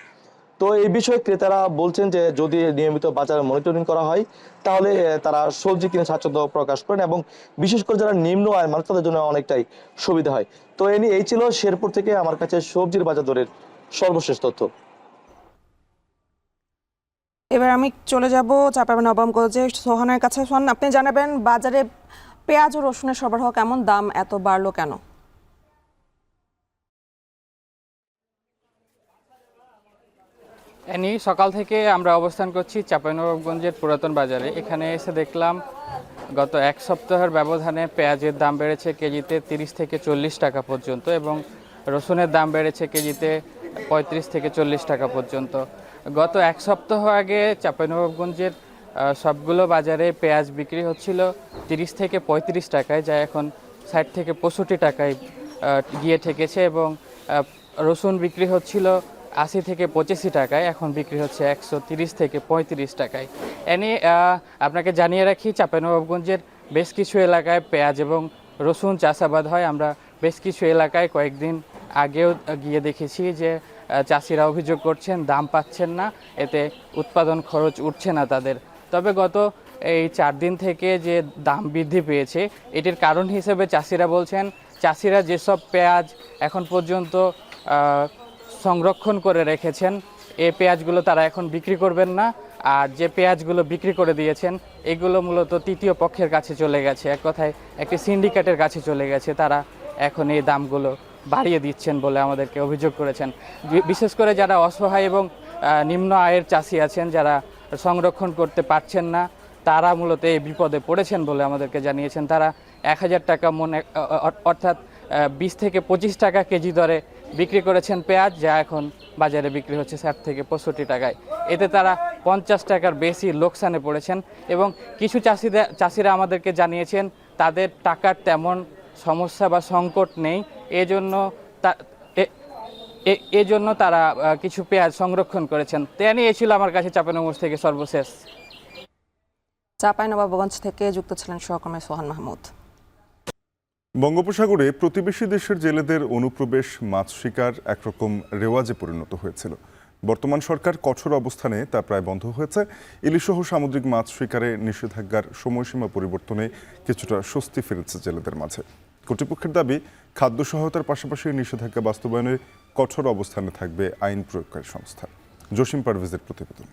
Speaker 2: তো এই বিষয়ে ক্রেতারা বলছেন যে যদি নিয়মিত বাজার মনিটরিং করা হয় তাহলে তারা সবজি কিনে স্বাচ্ছন্দ্য প্রকাশ করেন এবং বিশেষ করে যারা নিম্ন আয়ের মানুষ তাদের জন্য অনেকটাই সুবিধা হয়। তো এই ছিল শেরপুর থেকে আমার কাছে সবজির বাজার দরের সর্বশেষ তথ্য।
Speaker 1: এবার আমি চলে যাব চাঁপাইনবাবগঞ্জে সোহানের কাছে। সোহান, আপনি জানাবেন বাজারে পেঁয়াজ ও রসুনের সরবরাহ কেমন, দাম এত বাড়লো কেন?
Speaker 3: সকাল থেকে আমরা অবস্থান করছি চাঁপাইনবাবগঞ্জের পুরাতন বাজারে। এখানে এসে দেখলাম গত এক সপ্তাহের ব্যবধানে পেঁয়াজের দাম বেড়েছে কেজিতে 30 থেকে 40 টাকা পর্যন্ত এবং রসুনের দাম বেড়েছে কেজিতে 35 থেকে 40 টাকা পর্যন্ত। গত এক সপ্তাহ আগে চাঁপাইনবাবগঞ্জের সবগুলো বাজারে পেঁয়াজ বিক্রি হচ্ছিল 30 থেকে 35 টাকায়, যা এখন 60 থেকে 65 টাকায় গিয়ে ঠেকেছে এবং রসুন বিক্রি হচ্ছিল 80 থেকে 85 টাকায়, এখন বিক্রি হচ্ছে 130 থেকে 35 টাকায়। আপনাকে জানিয়ে রাখি চাঁপাইনবাবগঞ্জের বেশ কিছু এলাকায় পেঁয়াজ এবং রসুন চাষাবাদ হয়। আমরা বেশ কিছু এলাকায় কয়েকদিন আগেও গিয়ে দেখেছি যে চাষিরা অভিযোগ করছেন দাম পাচ্ছেন না, এতে উৎপাদন খরচ উঠছে না তাদের। তবে গত এই 4 দিন থেকে যে দাম বৃদ্ধি পেয়েছে এটির কারণ হিসেবে চাষিরা বলছেন চাষিরা যেসব পেঁয়াজ এখন পর্যন্ত সংরক্ষণ করে রেখেছেন এই পেঁয়াজগুলো তারা এখন বিক্রি করবেন না, আর যে পেঁয়াজগুলো বিক্রি করে দিয়েছেন এগুলো মূলত তৃতীয় পক্ষের কাছে চলে গেছে, এক কথায় একটি সিন্ডিকেটের কাছে চলে গেছে। তারা এখন এই দামগুলো বাড়িয়ে দিচ্ছেন বলে আমাদেরকে অভিযোগ করেছেন। বিশেষ করে যারা অসহায় এবং নিম্ন আয়ের চাষি আছেন, যারা সংরক্ষণ করতে পারছেন না, তারা মূলত এই বিপদে পড়েছেন বলে আমাদেরকে জানিয়েছেন। তারা 1000 টাকা মনে অর্থাৎ 20 থেকে 25 টাকা কেজি দরে বিক্রি করেছেন পেঁয়াজ, যা এখন বাজারে বিক্রি হচ্ছে 60 থেকে 65 টাকায়। এতে তারা 50 টাকার বেশি লোকসানে পড়েছেন এবং কিছু চাষিরা আমাদেরকে জানিয়েছেন তাদের টাকার তেমন সমস্যা বা সংকট নেই, এজন্য তারা কিছু পেঁয়াজ সংরক্ষণ করেছেন। এই ছিল আমার কাছে চাঁপাইনবাবগঞ্জ থেকে সর্বশেষ।
Speaker 1: চাঁপাইনবাবগঞ্জ থেকে যুক্ত ছিলেন সহকর্মী সোহান মাহমুদ।
Speaker 4: বঙ্গোপসাগরে প্রতিবেশী দেশের জেলেদের অনুপ্রবেশ মাছ শিকার একরকম রেওয়াজে পরিণত হয়েছিল। বর্তমান সরকার কঠোর অবস্থানে তা প্রায় বন্ধ হয়েছে। ইলিশসহ সামুদ্রিক মাছ শিকারে নিষেধাজ্ঞার সময়সীমা পরিবর্তনে কিছুটা স্বস্তি ফিরেছে জেলেদের মাঝে। কর্তৃপক্ষের দাবি, খাদ্য সহায়তার পাশাপাশি নিষেধাজ্ঞা বাস্তবায়নে কঠোর অবস্থানে থাকবে আইন প্রয়োগকারী সংস্থা। জসিম পারভেজের প্রতিবেদন।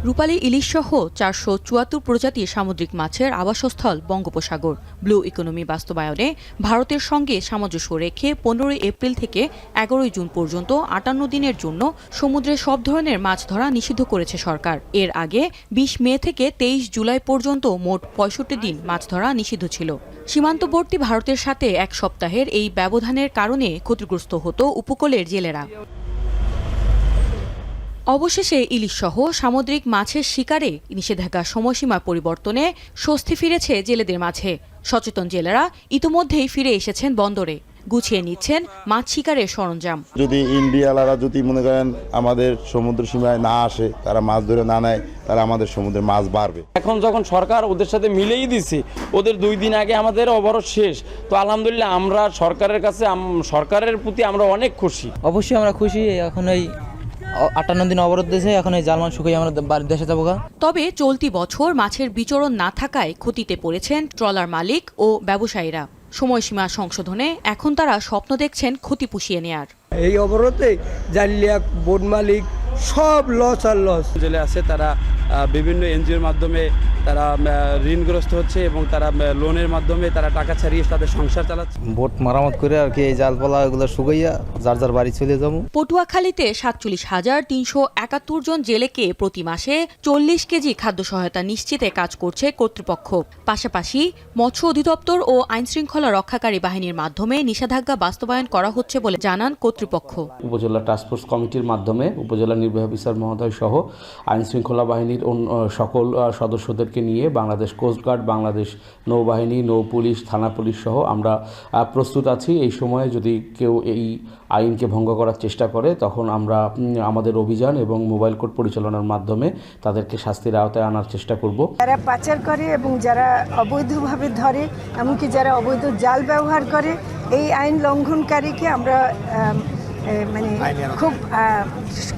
Speaker 5: রূপালী ইলিশসহ 474 প্রজাতির সামুদ্রিক মাছের আবাসস্থল বঙ্গোপসাগর। ব্লু ইকোনমি বাস্তবায়নে ভারতের সঙ্গে সামঞ্জস্য রেখে 15 এপ্রিল থেকে 11 জুন পর্যন্ত 58 দিনের জন্য সমুদ্রে সব ধরনের মাছ ধরা নিষিদ্ধ করেছে সরকার। এর আগে 20 মে থেকে 23 জুলাই পর্যন্ত মোট 65 দিন মাছ ধরা নিষিদ্ধ ছিল। সীমান্তবর্তী ভারতের সাথে এক সপ্তাহের এই ব্যবধানের কারণে ক্ষতিগ্রস্ত হতো উপকূলের জেলেরা। অবশেষে ইলিশসহ সামুদ্রিক মাছের শিকারে নিষেধাজ্ঞার সময়সীমা পরিবর্তনে স্বস্তি ফিরেছে জেলেদের মাঝে। সচেতন জেলেরা ইতিমধ্যেই ফিরে এসেছেন বন্দরে, গুছিয়ে নিচ্ছেন মাছ শিকারের সরঞ্জাম।
Speaker 8: যদি ইন্ডিয়ালারা যদি মনে করেন আমাদের সমুদ্র সীমায় না আসে, তারা মাছ ধরে না নেয়, তারা আমাদের সমুদ্রে মাছ বাড়বে।
Speaker 9: এখন যখন সরকার ওদের সাথে মিলেই দিছে, ওদের 2 দিন আগে আমাদের অবরোধ শেষ, তো আলহামদুলিল্লাহ আমরা সরকারের কাছে সরকারের প্রতি আমরা অনেক খুশি।
Speaker 10: অবশ্যই আমরা খুশি। এখন এই 58 দিন অবরোধ দিয়েছে, এখন এই জাল মাছ শুকিয়ে আমরা দেশে যাবো।
Speaker 5: তবে চলতি বছর মাছের বিচরণ না থাকায় ক্ষতিতে পড়েছেন ট্রলার মালিক ও ব্যবসায়ীরা। সময়সীমা সংশোধনে এখন তারা স্বপ্ন দেখছেন ক্ষতি পুষিয়ে নেয়ার।
Speaker 11: এই অবরোধে জালিয়া বোট মালিক সব লস আর লস।
Speaker 12: জেলে আছে তারা বিভিন্ন এনজিওর মাধ্যমে তারা ঋণগ্রস্ত হচ্ছে এবং তারা লোনের মাধ্যমে তারা টাকা ছাড়িয়ে তাদের সংসার চালাচ্ছে।
Speaker 10: বোট মারামত করে আর কি এই জালপালা এগুলো শুকাইয়া যার যার বাড়ি চলে যাবো।
Speaker 5: পটুয়াখালীতে 47,371 জন জেলেকে প্রতি মাসে 40 কেজি খাদ্য সহায়তা নিশ্চিতে কাজ করছে কর্তৃপক্ষ। পাশাপাশি মৎস্য অধিদপ্তর ও আইনশৃঙ্খলা রক্ষাকারী বাহিনীর মাধ্যমে নিষেধাজ্ঞা বাস্তবায়ন করা হচ্ছে বলে জানান কর্তৃপক্ষ।
Speaker 13: উপজেলা টাস্কফোর্স কমিটির মাধ্যমে উপজেলা নির্বাহী অফিসার মহোদয় সহ আইনশৃঙ্খলা বাহিনীর সকল সদস্যদেরকে নিয়ে বাংলাদেশ কোস্টগার্ড, বাংলাদেশ নৌবাহিনী, নৌ পুলিশ, থানা পুলিশ সহ আমরা প্রস্তুত আছি। এই সময়ে যদি কেউ এই আইনকে ভঙ্গ করার চেষ্টা করে তখন আমরা আমাদের অভিযান এবং মোবাইল কোর্ট পরিচালনার মাধ্যমে তাদেরকে শাস্তির আওতায় আনার চেষ্টা করব।
Speaker 14: যারা পাচার করে এবং যারা অবৈধভাবে ধরে, এমনকি যারা অবৈধ জাল ব্যবহার করে, এই আইন লঙ্ঘনকারীকে আমরা খুব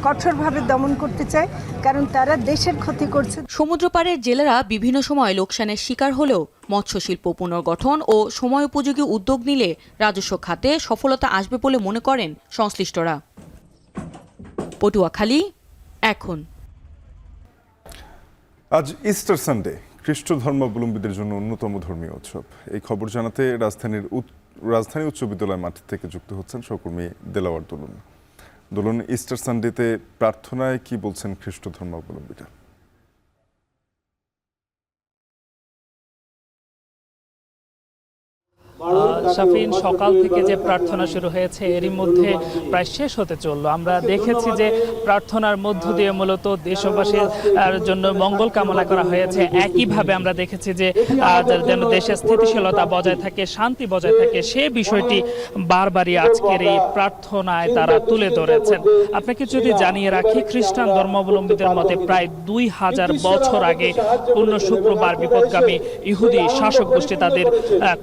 Speaker 14: কঠোরভাবে দমন করতে চাই, কারণ তারা দেশের ক্ষতি করছে।
Speaker 5: সমুদ্রপাড়ের জেলেরা বিভিন্ন সময় লোকসানের শিকার হলেও মৎস্যশিল্প পুনর্গঠন ও সময়োপযোগী উদ্যোগ নিলে রাজস্ব খাতে সফলতা আসবে বলে মনে করেন সংশ্লিষ্টরা। পটুয়াখালী এখন।
Speaker 4: আজ ইস্টার সানডে, খ্রিস্ট ধর্মাবলম্বীদের জন্য অন্যতম ধর্মীয় উৎসব। এই খবর জানাতে রাজধানী উচ্চ বিদ্যালয় মাঠ থেকে যুক্ত হচ্ছেন সহকর্মী দেলাওয়ার দোলন। দোলন, ইস্টার সানডেতে প্রার্থনায় কি বলছেন খ্রিস্ট ধর্মাবলম্বীরা?
Speaker 17: শাফিন, সকাল থেকে যে প্রার্থনা শুরু হয়েছে এরই মধ্যে প্রায় শেষ হতে চললো। আমরা দেখেছি যে প্রার্থনার মধ্য দিয়ে মূলত দেশবাসীর জন্য মঙ্গল কামনা করা হয়েছে। একইভাবে আমরা দেখেছি যে যেন দেশের স্থিতিশীলতা বজায় থাকে, শান্তি বজায় থাকে, সে বিষয়টি বারবারই আজকের এই প্রার্থনায় তারা তুলে ধরেছেন। আপনাকে যদি জানিয়ে রাখি, খ্রিস্টান ধর্মাবলম্বীদের মতে প্রায় 2000 বছর আগে পূর্ণ শুক্রবার বিপদগামী ইহুদি শাসক গোষ্ঠী তাদের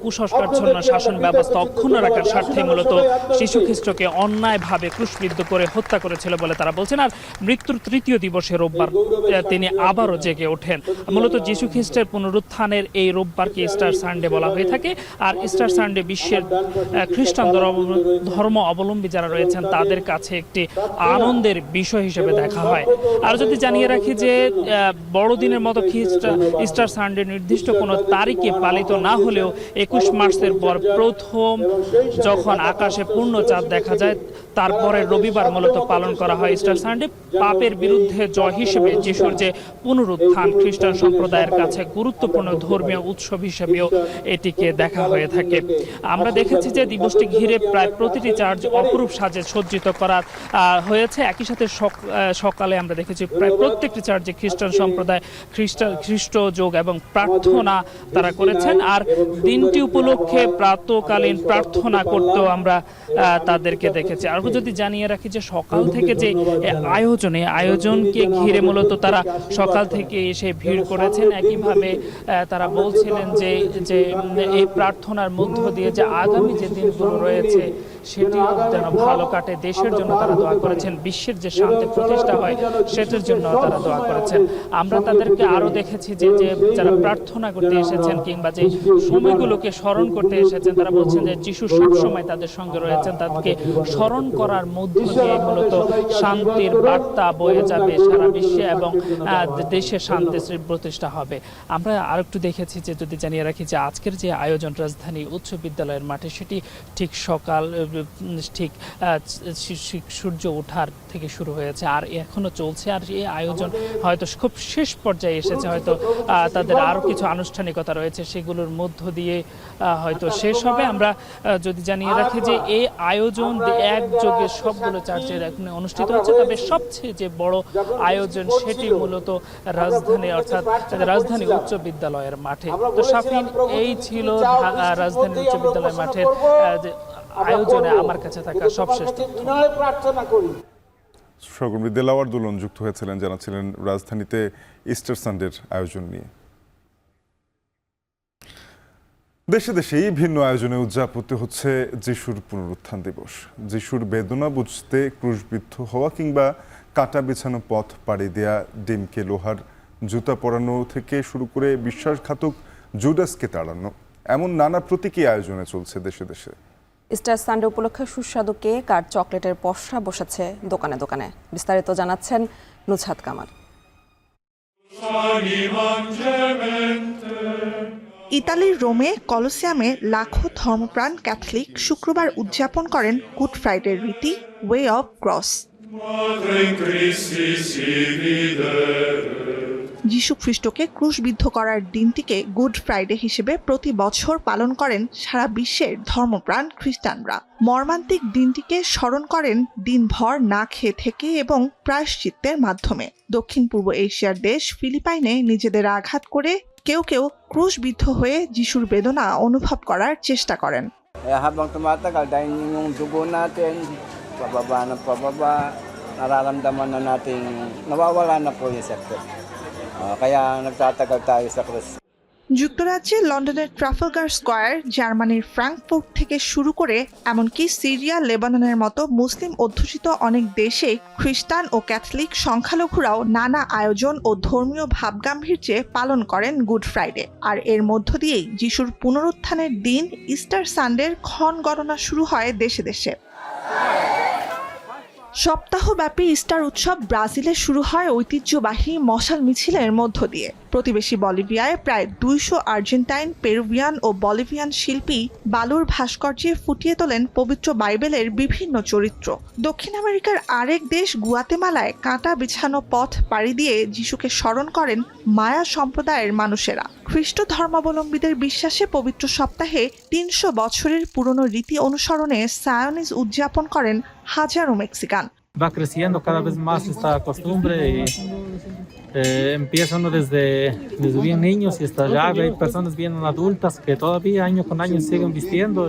Speaker 17: কুসংস্কার শাসন ব্যবস্থা অক্ষুণ্ণ রাখার স্বার্থে মূলত শিশু খ্রিস্টকে অন্যায়ভাবে ক্রুশবিদ্ধ করে হত্যা করেছিল বলে তারা বলছেন। আর মৃত্যুর 3য় দিবসে রোববার তিনি আবারও জেগে ওঠেন। মূলত যীশু খ্রিস্টের পুনরুত্থানের এই রোববারকে ইস্টার সানডে বলা হয়ে থাকে। আর ইস্টার সানডে বিশ্বের খ্রিস্টান ধর্ম অবলম্বী যারা রয়েছেন তাদের কাছে একটি আনন্দের বিষয় হিসেবে দেখা হয়। আর যদি জানিয়ে রাখি যে বড়দিনের মতো ইস্টার সানডে নির্দিষ্ট কোনো তারিখে পালিত না হলেও 21 মার্চের পর প্রথম যখন আকাশে পূর্ণ চাঁদ দেখা যায় তারপরে রবিবার মূলত পালন করা হয় ইস্টার সানডে। পাপের বিরুদ্ধে জয় হিসেবে যিশুর যে পুনরুত্থান খ্রিস্টান সম্প্রদায়ের কাছে গুরুত্বপূর্ণ ধর্মীয় উৎসব হিসেবেও এটিকে দেখা হয়ে থাকে। আমরা দেখেছি যে দিবসটি ঘিরে প্রায় প্রতিটি চার্চ অপরূপ সাজে সজ্জিত করা হয়েছে। একই সাথে সকালে আমরা দেখেছি প্রায় প্রত্যেকটি চার্চে খ্রিস্টান সম্প্রদায় খ্রিস্ট যোগ এবং প্রার্থনা তারা করেছেন। আর দিনটি উপলক্ষে প্রাতকালীন প্রার্থনা করতেও আমরা তাদেরকে দেখেছি। আর যদি জানিয়ে রাখি যে সকাল থেকে যে আয়োজনকে ঘিরে মূলত তারা সকাল থেকে এসে ভিড় করেছেন। একইভাবে তারা বলছিলেন যে এই প্রার্থনার মধ্য দিয়ে যে আগামী যে দিনগুলো রয়েছে সেটিও যেন ভালো কাটে, দেশের জন্য তারা দোয়া করেছেন। বিশ্বের যে শান্তি প্রতিষ্ঠা হয় সেটার জন্য তারা দোয়া করেছেন। আমরা তাদেরকে আরো দেখেছি যে যারা প্রার্থনা করতে এসেছেন কিংবা যে সময়গুলোকে স্মরণ করতে এসেছেন, তারা বলছেন যে যিশু সবসময় তাদের সঙ্গে রয়েছেন। তাদেরকে স্মরণ করার মধ্য দিয়ে মূলত শান্তির বার্তা বয়ে যাবে সারা বিশ্বে এবং দেশে শান্তি প্রতিষ্ঠা হবে। আমরা আরেকটু দেখেছি যে, যদি জানিয়ে রাখি যে আজকের যে আয়োজন রাজধানী উচ্চ বিদ্যালয়ের মাঠে, সেটি ঠিক সকাল ঠিক সূর্য ওঠার থেকে শুরু হয়েছে আর এখনো চলছে। আর এই আয়োজন হয়তো খুব শেষ পর্যায়ে এসেছে, হয়তো তাদের আরও কিছু আনুষ্ঠানিকতা রয়েছে, সেগুলোর মধ্য দিয়ে হয়তো শেষ হবে। আমরা যদি জানিয়ে রাখি যে এই আয়োজন একযোগে সবগুলো চার্চের অনুষ্ঠিত হচ্ছে, তবে সবচেয়ে যে বড় আয়োজন সেটি মূলত রাজধানী অর্থাৎ রাজধানী উচ্চ বিদ্যালয়ের মাঠে। তো শাফিন, এই ছিল রাজধানী উচ্চ বিদ্যালয় মাঠের আয়োজনে আমার কাছে থাকা সবশেষ প্রার্থনা করি।
Speaker 4: সহকর্মী দেলাওয়ার দুলন যুক্ত হয়েছিলেন, জানাচ্ছিলেন রাজধানীতে ইস্টার সানডের আয়োজন নিয়ে। দেশে দেশেই ভিন্ন আয়োজনে উদযাপিত হচ্ছে যিশুর পুনরুত্থান দিবস। যিশুর বেদনা বুঝতে ক্রুশবিদ্ধ হওয়া কিংবা কাটা বিছানো পথ পাড়ি দেয়া, ডিমকে লোহার জুতা পরানো থেকে শুরু করে বিশ্বাসঘাতক জুডাসকে তাড়ানো, এমন নানা প্রতীকী আয়োজনে চলছে দেশে দেশে।
Speaker 1: ইস্টার সানডে উপলক্ষে সুস্বাদু কেক আর চকলেটের পসরা বসেছে দোকানে দোকানে। বিস্তারিত জানাচ্ছেন নুছাত কামাল।
Speaker 6: ইতালির রোমে কলোসিয়ামে লাখো ধর্মপ্রাণ ক্যাথলিক শুক্রবার উদযাপন করেন গুড ফ্রাইডের রীতি ওয়ে অফ ক্রস। যিশু খ্রিস্টকে ক্রুশবিদ্ধ করার দিনটিকে গুড ফ্রাইডে হিসেবে প্রতি বছর পালন করেন সারা বিশ্বের ধর্মপ্রাণ খ্রিস্টানরা। মর্মান্তিক দিনটিকে স্মরণ করেন দিনভর না খেয়ে থেকে এবং প্রায়শ্চিত্তের মাধ্যমে। দক্ষিণ পূর্ব এশিয়ার দেশ ফিলিপাইনে নিজেদের আঘাত করে কেউ কেউ ক্রুশবিদ্ধ হয়ে যিশুর বেদনা অনুভব করার চেষ্টা করেন।
Speaker 7: Habang tumatagal dahil yung dugo natin pababa na pababa, nararamdaman na nating nawawala na po yung sakit. Kaya nagtatagal tayo sa krus.
Speaker 6: যুক্তরাজ্যে লন্ডনের ট্রাফালগার স্কয়ার, জার্মানির ফ্রাঙ্কফুর্ট থেকে শুরু করে এমনকি সিরিয়া, লেবাননের মতো মুসলিম অধ্যুষিত অনেক দেশে খ্রিস্টান ও ক্যাথলিক সংখ্যালঘুরাও নানা আয়োজন ও ধর্মীয় ভাবগাম্ভীর্যে পালন করেন গুড ফ্রাইডে। আর এর মধ্য দিয়েই যিশুর পুনরুত্থানের দিন ইস্টার সানডের ক্ষণ গণনা শুরু হয় দেশে দেশে। সপ্তাহব্যাপী ইস্টার উৎসব ব্রাজিলে শুরু হয় ঐতিহ্যবাহী মশাল মিছিলের মধ্য দিয়ে। প্রতিবেশী বলিভিয়ায় প্রায় 200 আর্জেন্টাইন, পেরুভিয়ান ও বলিভিয়ান শিল্পী বালুর ভাস্কর্যে ফুটিয়ে তোলেন পবিত্র বাইবেলের বিভিন্ন চরিত্র। দক্ষিণ আমেরিকার আরেক দেশ গুয়াতেমালায় কাঁটা বিছানো পথ পাড়ি দিয়ে যিশুকে স্মরণ করেন মায়া সম্প্রদায়ের মানুষেরা। খ্রিস্ট ধর্মাবলম্বীদের বিশ্বাসে পবিত্র সপ্তাহে 300 বছরের পুরনো রীতি অনুসরণে সায়োনিজ উদযাপন করেন হাজারো Mexican.
Speaker 15: Va creciendo cada vez más esta costumbre y empiezan desde bien niños y hasta ya hay personas bien adultas que todavía año con año siguen vistiendo.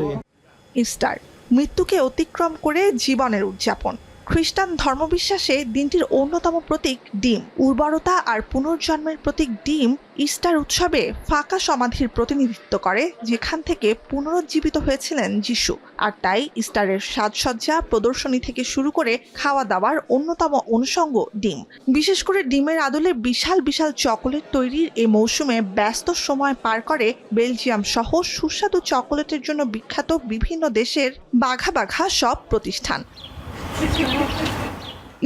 Speaker 6: Easter মৃত্যুকে অতিক্রম করে জীবনের উদযাপন। খ্রিস্টান ধর্মবিশ্বাসে দিনটির অন্যতম প্রতীক ডিম। উর্বরতা আর পুনর্জন্মের প্রতীক ডিম ইস্টার উৎসবে ফাঁকা সমাধির প্রতিনিধিত্ব করে, যেখান থেকে পুনরুজ্জীবিত হয়েছিলেন যিশু। আর তাই ইস্টারের সাজসজ্জা, প্রদর্শনী থেকে শুরু করে খাওয়া দাওয়ার অন্যতম অনুষঙ্গ ডিম। বিশেষ করে ডিমের আদলে বিশাল বিশাল চকোলেট তৈরির এই মৌসুমে ব্যস্ত সময় পার করে বেলজিয়াম সহ সুস্বাদু চকোলেটের জন্য বিখ্যাত বিভিন্ন দেশের বাঘা বাঘা সব প্রতিষ্ঠান।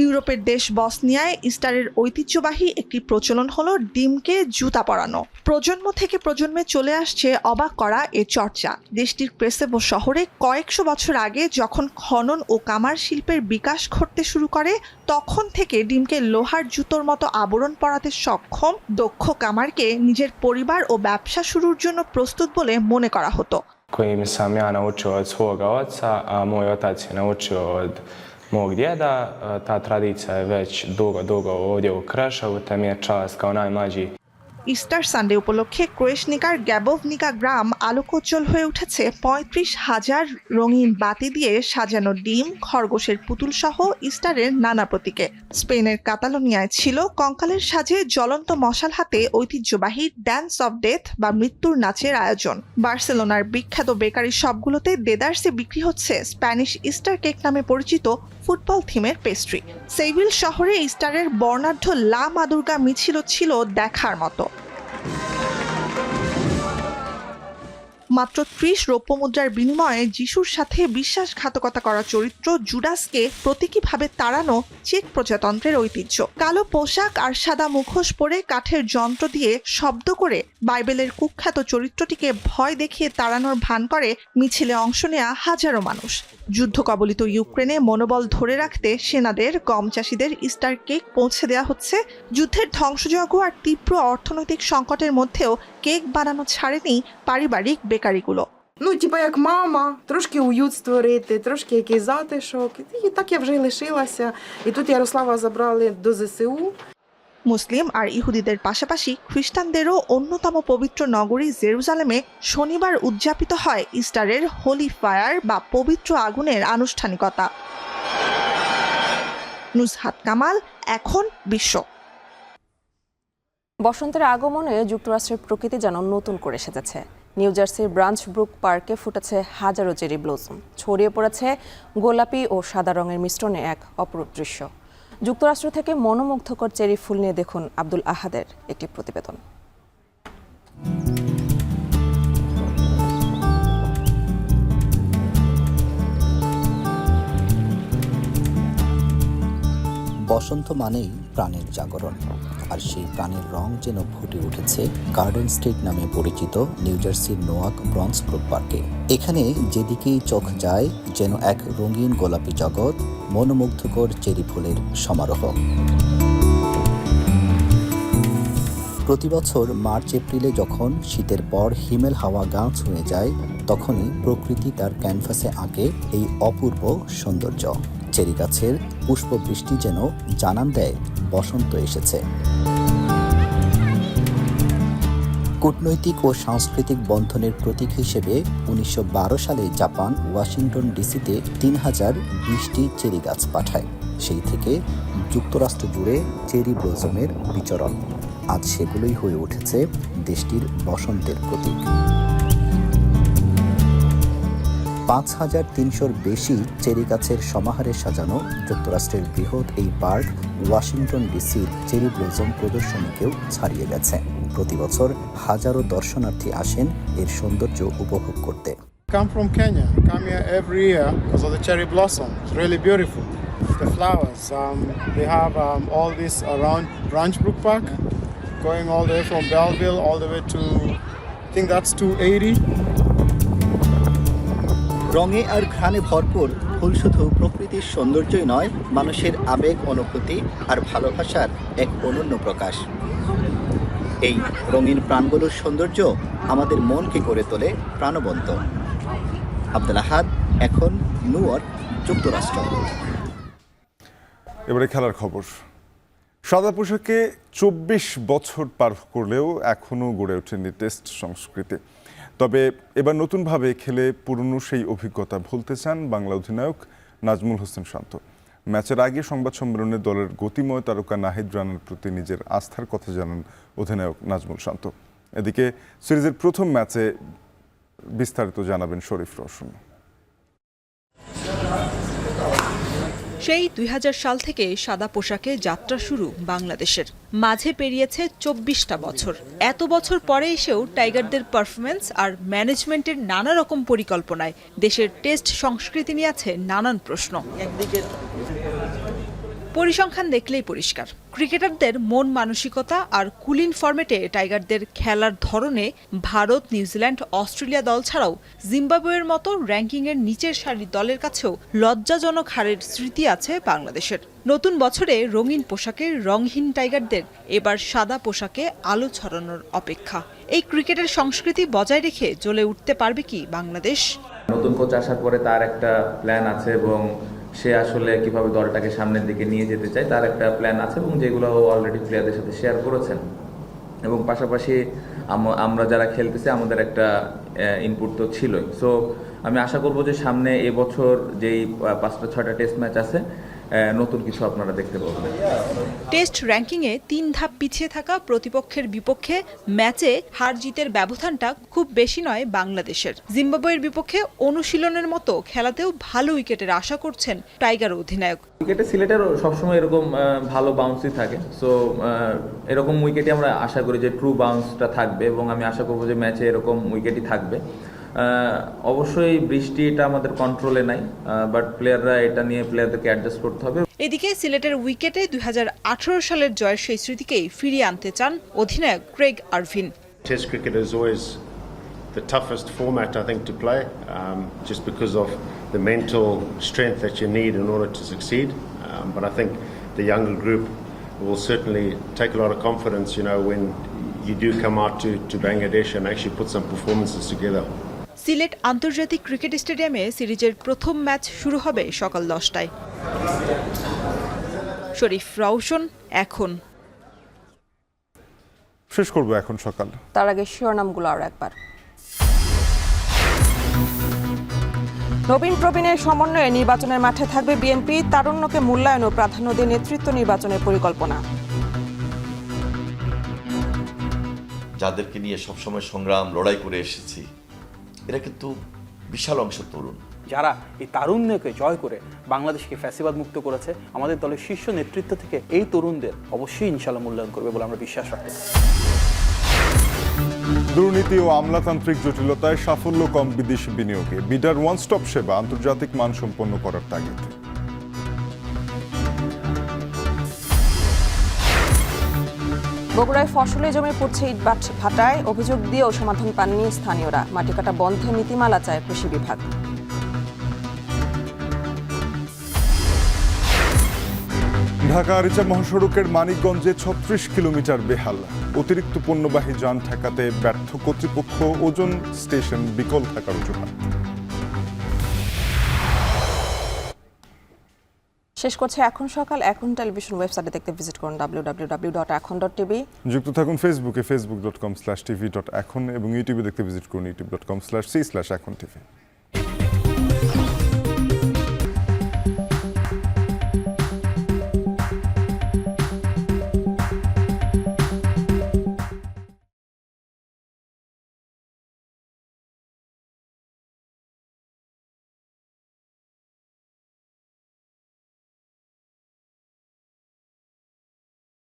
Speaker 6: ইউরোপের দেশ বসনিয়ায় ইস্টারের ঐতিহ্যবাহী একটি প্রচলন হলো ডিমকে জুতা পরানো। প্রজন্ম থেকে প্রজন্মে চলে আসছে অবাক করা এ চর্চা। দেশটির প্রেসেভো শহরে কয়েকশো বছর আগে যখন খনন ও কামার শিল্পের বিকাশ ঘটতে শুরু করে, তখন থেকে ডিমকে লোহার জুতোর মতো আবরণ পরাতে সক্ষম দক্ষ কামারকে নিজের পরিবার ও ব্যবসা শুরুর জন্য প্রস্তুত বলে মনে করা হতো।
Speaker 16: Kojim sam ja naučio od svoga oca, a moj otac je naučio od mog djeda. Ta tradicija je već dugo ovdje u Kreševu, te mi je čast kao najmlađi
Speaker 6: Easter Sunday উপলক্ষে ক্রোয়েশনিকার গ্যাবোভনিকা গ্রাম আলোকোজ্জ্বল হয়ে উঠেছে ৩৫,০০০ রঙিন বাতি দিয়ে সাজানো ডিম, খরগোশের পুতুল সহ ইস্টারের নানা প্রতীকে। স্পেনের কাতালোনিয়ায় ছিল কঙ্কালের সাজে জ্বলন্ত মশাল হাতে ঐতিহ্যবাহী ড্যান্স অফ ডেথ বা মৃত্যুর নাচের আয়োজন। বার্সেলোনার বিখ্যাত বেকারি শপগুলোতে দেদারসে বিক্রি হচ্ছে স্প্যানিশ ইস্টার কেক নামে পরিচিত ফুটবল থিমের পেস্ট্রি। সেভিল শহরে ইস্টারের বর্ণাঢ্য লা মাদুর্গা মিছিল ছিল দেখার মতো। মাত্র ৩০ রৌপ্য মুদ্রার বিনিময়ে যিশুর সাথে বিশ্বাসঘাতকতা করা চরিত্র জুডাসকে প্রতীকীভাবে তাড়ানো চেক প্রজাতন্ত্রের ঐতিহ্য। কালো পোশাক আর সাদা মুখোশ পরে কাঠের যন্ত্র দিয়ে শব্দ করে বাইবেলের কুখ্যাত চরিত্রটিকে ভয় দেখিয়ে তাড়ানোর ভান করে মিছিলে অংশ নেয়া হাজারো মানুষ। যুদ্ধ কবলিত ইউক্রেনে মনোবল ধরে রাখতে সেনাদের, গম চাষিদের ইস্টার কেক পৌঁছে দেওয়া হচ্ছে। যুদ্ধের ধ্বংসযজ্ঞ আর তীব্র অর্থনৈতিক সংকটের মধ্যেও কেক বানানো ছাড়েনি পারিবারিক বেকারিগুলো।
Speaker 18: Ну, типа як мама, трошки уют створити, трошки якийсь затишок. І так я вже й лишилася. І тут Ярослава забрали до ЗСУ.
Speaker 6: মুসলিম আর ইহুদিদের পাশাপাশি খ্রিস্টানদেরও অন্যতম পবিত্র নগরী জেরুজালেমে শনিবার উদযাপিত হয় ইস্টারের হোলি ফায়ার বা পবিত্র আগুনের আনুষ্ঠানিকতা। নুসহাত কামাল, এখন বিশ্ব।
Speaker 1: বসন্তের আগমনে যুক্তরাষ্ট্রের প্রকৃতি যেন নতুন করে সেজেছে। নিউ জার্সির ব্রাঞ্চ ব্রুক পার্কে ফুটেছে হাজারো চেরি ব্লসম, ছড়িয়ে পড়েছে গোলাপি ও সাদা রঙের মিশ্রণে এক অপরূপ দৃশ্য। যুক্তরাষ্ট্র থেকে মনোমুগ্ধকর চেরি ফুল নিয়ে দেখুন আব্দুল আহাদের একটি প্রতিবেদন।
Speaker 19: বসন্ত মানেই প্রাণের জাগরণ, আর সেই প্রাণের রং যেন ফুটে উঠেছে গার্ডেন স্ট্রিট নামে পরিচিত নিউ জার্সির নোয়াক ব্রঞ্চ ব্রুক পার্কে। এখানে যেদিকেই চোখ যায় যেন এক রঙিন গোলাপি জগৎ, মনোমুগ্ধকর চেরি ফুলের সমারোহ। প্রতি বছর মার্চ এপ্রিলে যখন শীতের পর হিমেল হাওয়া গা ছুঁয়ে যায়, তখনই প্রকৃতি তার ক্যানভাসে আঁকে এই অপূর্ব সৌন্দর্য। চেরি গাছের পুষ্পবৃষ্টি যেন জানান দেয় বসন্ত এসেছে। কূটনৈতিক ও সাংস্কৃতিক বন্ধনের প্রতীক হিসেবে ১৯১২ সালে জাপান ওয়াশিংটন ডিসিতে ৩,০২০টি চেরি গাছ পাঠায়। সেই থেকে যুক্তরাষ্ট্র জুড়ে চেরি ব্লসমের বিচরণ। আজ সেগুলোই হয়ে উঠেছে দেশটির বসন্তের প্রতীক। ৫,৩০০-র বেশি চেরি গাছের সমাহারে সাজানো যুক্তরাষ্ট্রের বৃহৎ এই পার্ক ওয়াশিংটন ডিসির চেরি ব্লসম প্রদর্শনীকেও ছাড়িয়ে গেছে। প্রতি বছর হাজারো দর্শনার্থী আসেন এর সৌন্দর্য উপভোগ করতে।
Speaker 20: Come from Kenya, come here every year because of the cherry blossom. It's really beautiful. The flowers, they have all this around Branch Brook Park, going all the way from Belleville all the way to, I think that's 280.
Speaker 19: রঙে আর ঘ্রাণে ভরপুর ফুল শুধু প্রকৃতির সৌন্দর্যই নয়, মানুষের আবেগ, অনুভূতি আর ভালোবাসার এক অনন্য প্রকাশ। এই রঙিন প্রাণগুলোর সৌন্দর্য আমাদের মনকে করে তোলে প্রাণবন্ত। আব্দুল আহাদ, এখন নিউ ইয়র্ক, যুক্তরাষ্ট্র।
Speaker 4: এবারে খেলার খবর। সাদা পোশাকে ২৪ বছর পার করলেও এখনও গড়ে ওঠেনি টেস্ট সংস্কৃতি। তবে এবার নতুনভাবে খেলে পুরনো সেই অভিজ্ঞতা ভুলতে চান বাংলা অধিনায়ক নাজমুল হোসেন শান্ত। ম্যাচের আগে সংবাদ সম্মেলনে দলের গতিময় তারকা নাহিদ রানার প্রতি নিজের আস্থার কথা জানান অধিনায়ক নাজমুল শান্ত। এদিকে সিরিজের প্রথম ম্যাচে বিস্তারিত জানাবেন শরীফ রওশন।
Speaker 5: সেই ২০০০ সাল থেকে সাদা পোশাকে যাত্রা শুরু বাংলাদেশের। মাঝে পেরিয়েছে ২৪টা বছর। এত বছর পরে এসেও টাইগারদের পারফরমেন্স আর ম্যানেজমেন্টের নানা রকম পরিকল্পনায় দেশের টেস্ট সংস্কৃতি নিয়ে আছে নানান প্রশ্ন। পরিসংখ্যান দেখলেই পরিষ্কার, ক্রিকেটারদের মন মানসিকতা আর কুলিন ফরম্যাটে টাইগারদের খেলার ধরনে ভারত, নিউজিল্যান্ড, অস্ট্রেলিয়া দল ছাড়াও জিম্বাবুয়ের মতো র্যাঙ্কিংয়ের নিচের সারির দলের কাছেও লজ্জাজনক হারের স্মৃতি আছে বাংলাদেশের। নতুন বছরে রঙিন পোশাকে রংহীন টাইগারদের এবার সাদা পোশাকে আলো ছড়ানোর অপেক্ষা। এই ক্রিকেটের সংস্কৃতি বজায় রেখে জ্বলে উঠতে পারবে কি বাংলাদেশ?
Speaker 21: নতুন কোচ আসার পরে তার একটা প্ল্যান আছে এবং সে আসলে কিভাবে দলটাকে সামনের দিকে নিয়ে যেতে চায় তার একটা প্ল্যান আছে এবং যেগুলো অলরেডি প্লেয়ারদের সাথে শেয়ার করেছেন। এবং পাশাপাশি আমরা যারা খেলতেছি আমাদের একটা ইনপুট তো ছিলই। সো আমি আশা করব যে সামনে এবছর যেই 5-6টা টেস্ট ম্যাচ আছে নতুন কিছু আপনারা দেখতে পাবেন।
Speaker 2: টেস্ট র্যাঙ্কিংয়ে 3 ধাপ পিছিয়ে থাকা প্রতিপক্ষের বিপক্ষে ম্যাচে হার জিতের ব্যবধানটা খুব বেশি নয় বাংলাদেশের। জিম্বাবুয়ের বিপক্ষে অনুশীলনের মতো খেলাতেও ভালো উইকেটের আশা করছেন টাইগার অধিনায়ক।
Speaker 21: উইকেটে সিলেটের সবসময় এরকম ভালো বাউন্সই থাকে, সো এরকম উইকেটই আমরা আশা করি যে ট্রু বাউন্সটা থাকবে এবং আমি আশা করব যে ম্যাচে এরকম উইকেটই থাকবে। অবশ্যই বৃষ্টি এটা আমাদের কন্ট্রোলে নাই, বাট প্লেয়াররা এটা নিয়ে প্লেয়ারদেরকে অ্যাডজাস্ট করতে হবে।
Speaker 2: এদিকে সিলেটের উইকেটে 2018 সালের জয়ের সেই স্মৃতিকেই ফিরিয়ে আনতে চান অধিনায়ক Craig Ervine.
Speaker 22: Test cricket is always the toughest format, I think, to play, just because of the mental strength that you need in order to succeed. But I think the younger group will certainly take a lot of confidence, when you do come out to Bangladesh and actually put some performances together.
Speaker 2: Sylhet আন্তর্জাতিক cricket স্টেডিয়ামে সিরিজের প্রথম match শুরু হবে সকাল 10টায়। শরীফ রওশন, এখন।
Speaker 4: শেষ করবো এখন সকাল।
Speaker 1: তার আগে শিরোনামগুলো আর একবার। নবীন প্রবীণের সমন্বয়ে নির্বাচনের মাঠে থাকবে বিএনপি, তারুণ্যকে মূল্যায়ন ও প্রাধান্য দিয়ে নেতৃত্ব নির্বাচনের পরিকল্পনা।
Speaker 23: যাদেরকে নিয়ে সবসময় সংগ্রাম লড়াই করে এসেছি, এরা কিন্তু বিশাল অংশ তরুণ,
Speaker 24: যারা এই তারুণ্যকে জয় করে বাংলাদেশকে ফ্যাসিবাদ মুক্ত করেছে। আমাদের দলের শীর্ষ নেতৃত্ব থেকে এই তরুণদের অবশ্যই ইনশাআল্লাহ মূল্যায়ন করবে বলে আমরা বিশ্বাস রাখি।
Speaker 4: দুর্নীতি ও আমলাতান্ত্রিক জটিলতায় সাফল্য কম বিদেশি বিনিয়োগে, বিডার ওয়ান স্টপ সেবা আন্তর্জাতিক মান সম্পন্ন করার তাগিদ।
Speaker 1: বগুড়ায় ফসলি জমি পড়ছে ইট ভাটায়, অভিযোগ দিয়েও সমাধান পাননি স্থানীয়রা। মাটি কাটা বন্ধে নীতিমালা চায় কৃষি বিভাগ।
Speaker 4: ঢাকা আরিচা মহাসড়কের মানিকগঞ্জে 36 কিলোমিটার বেহাল, অতিরিক্ত পণ্যবাহী যান ঠেকাতে ব্যর্থ কর্তৃপক্ষ, ওজন স্টেশন বিকল থাকার অজুহাত।
Speaker 1: শেষ করছে এখন সকাল। এখন টেলিভিশন ওয়েবসাইটে দেখতে ভিজিট করুন www.ekhon.tv।
Speaker 4: যুক্ত থাকুন ফেসবুকে facebook.com/tv.ekhon এবং ইউটিউবে দেখতে ভিজিট করুন youtube.com/c/ekhon tv।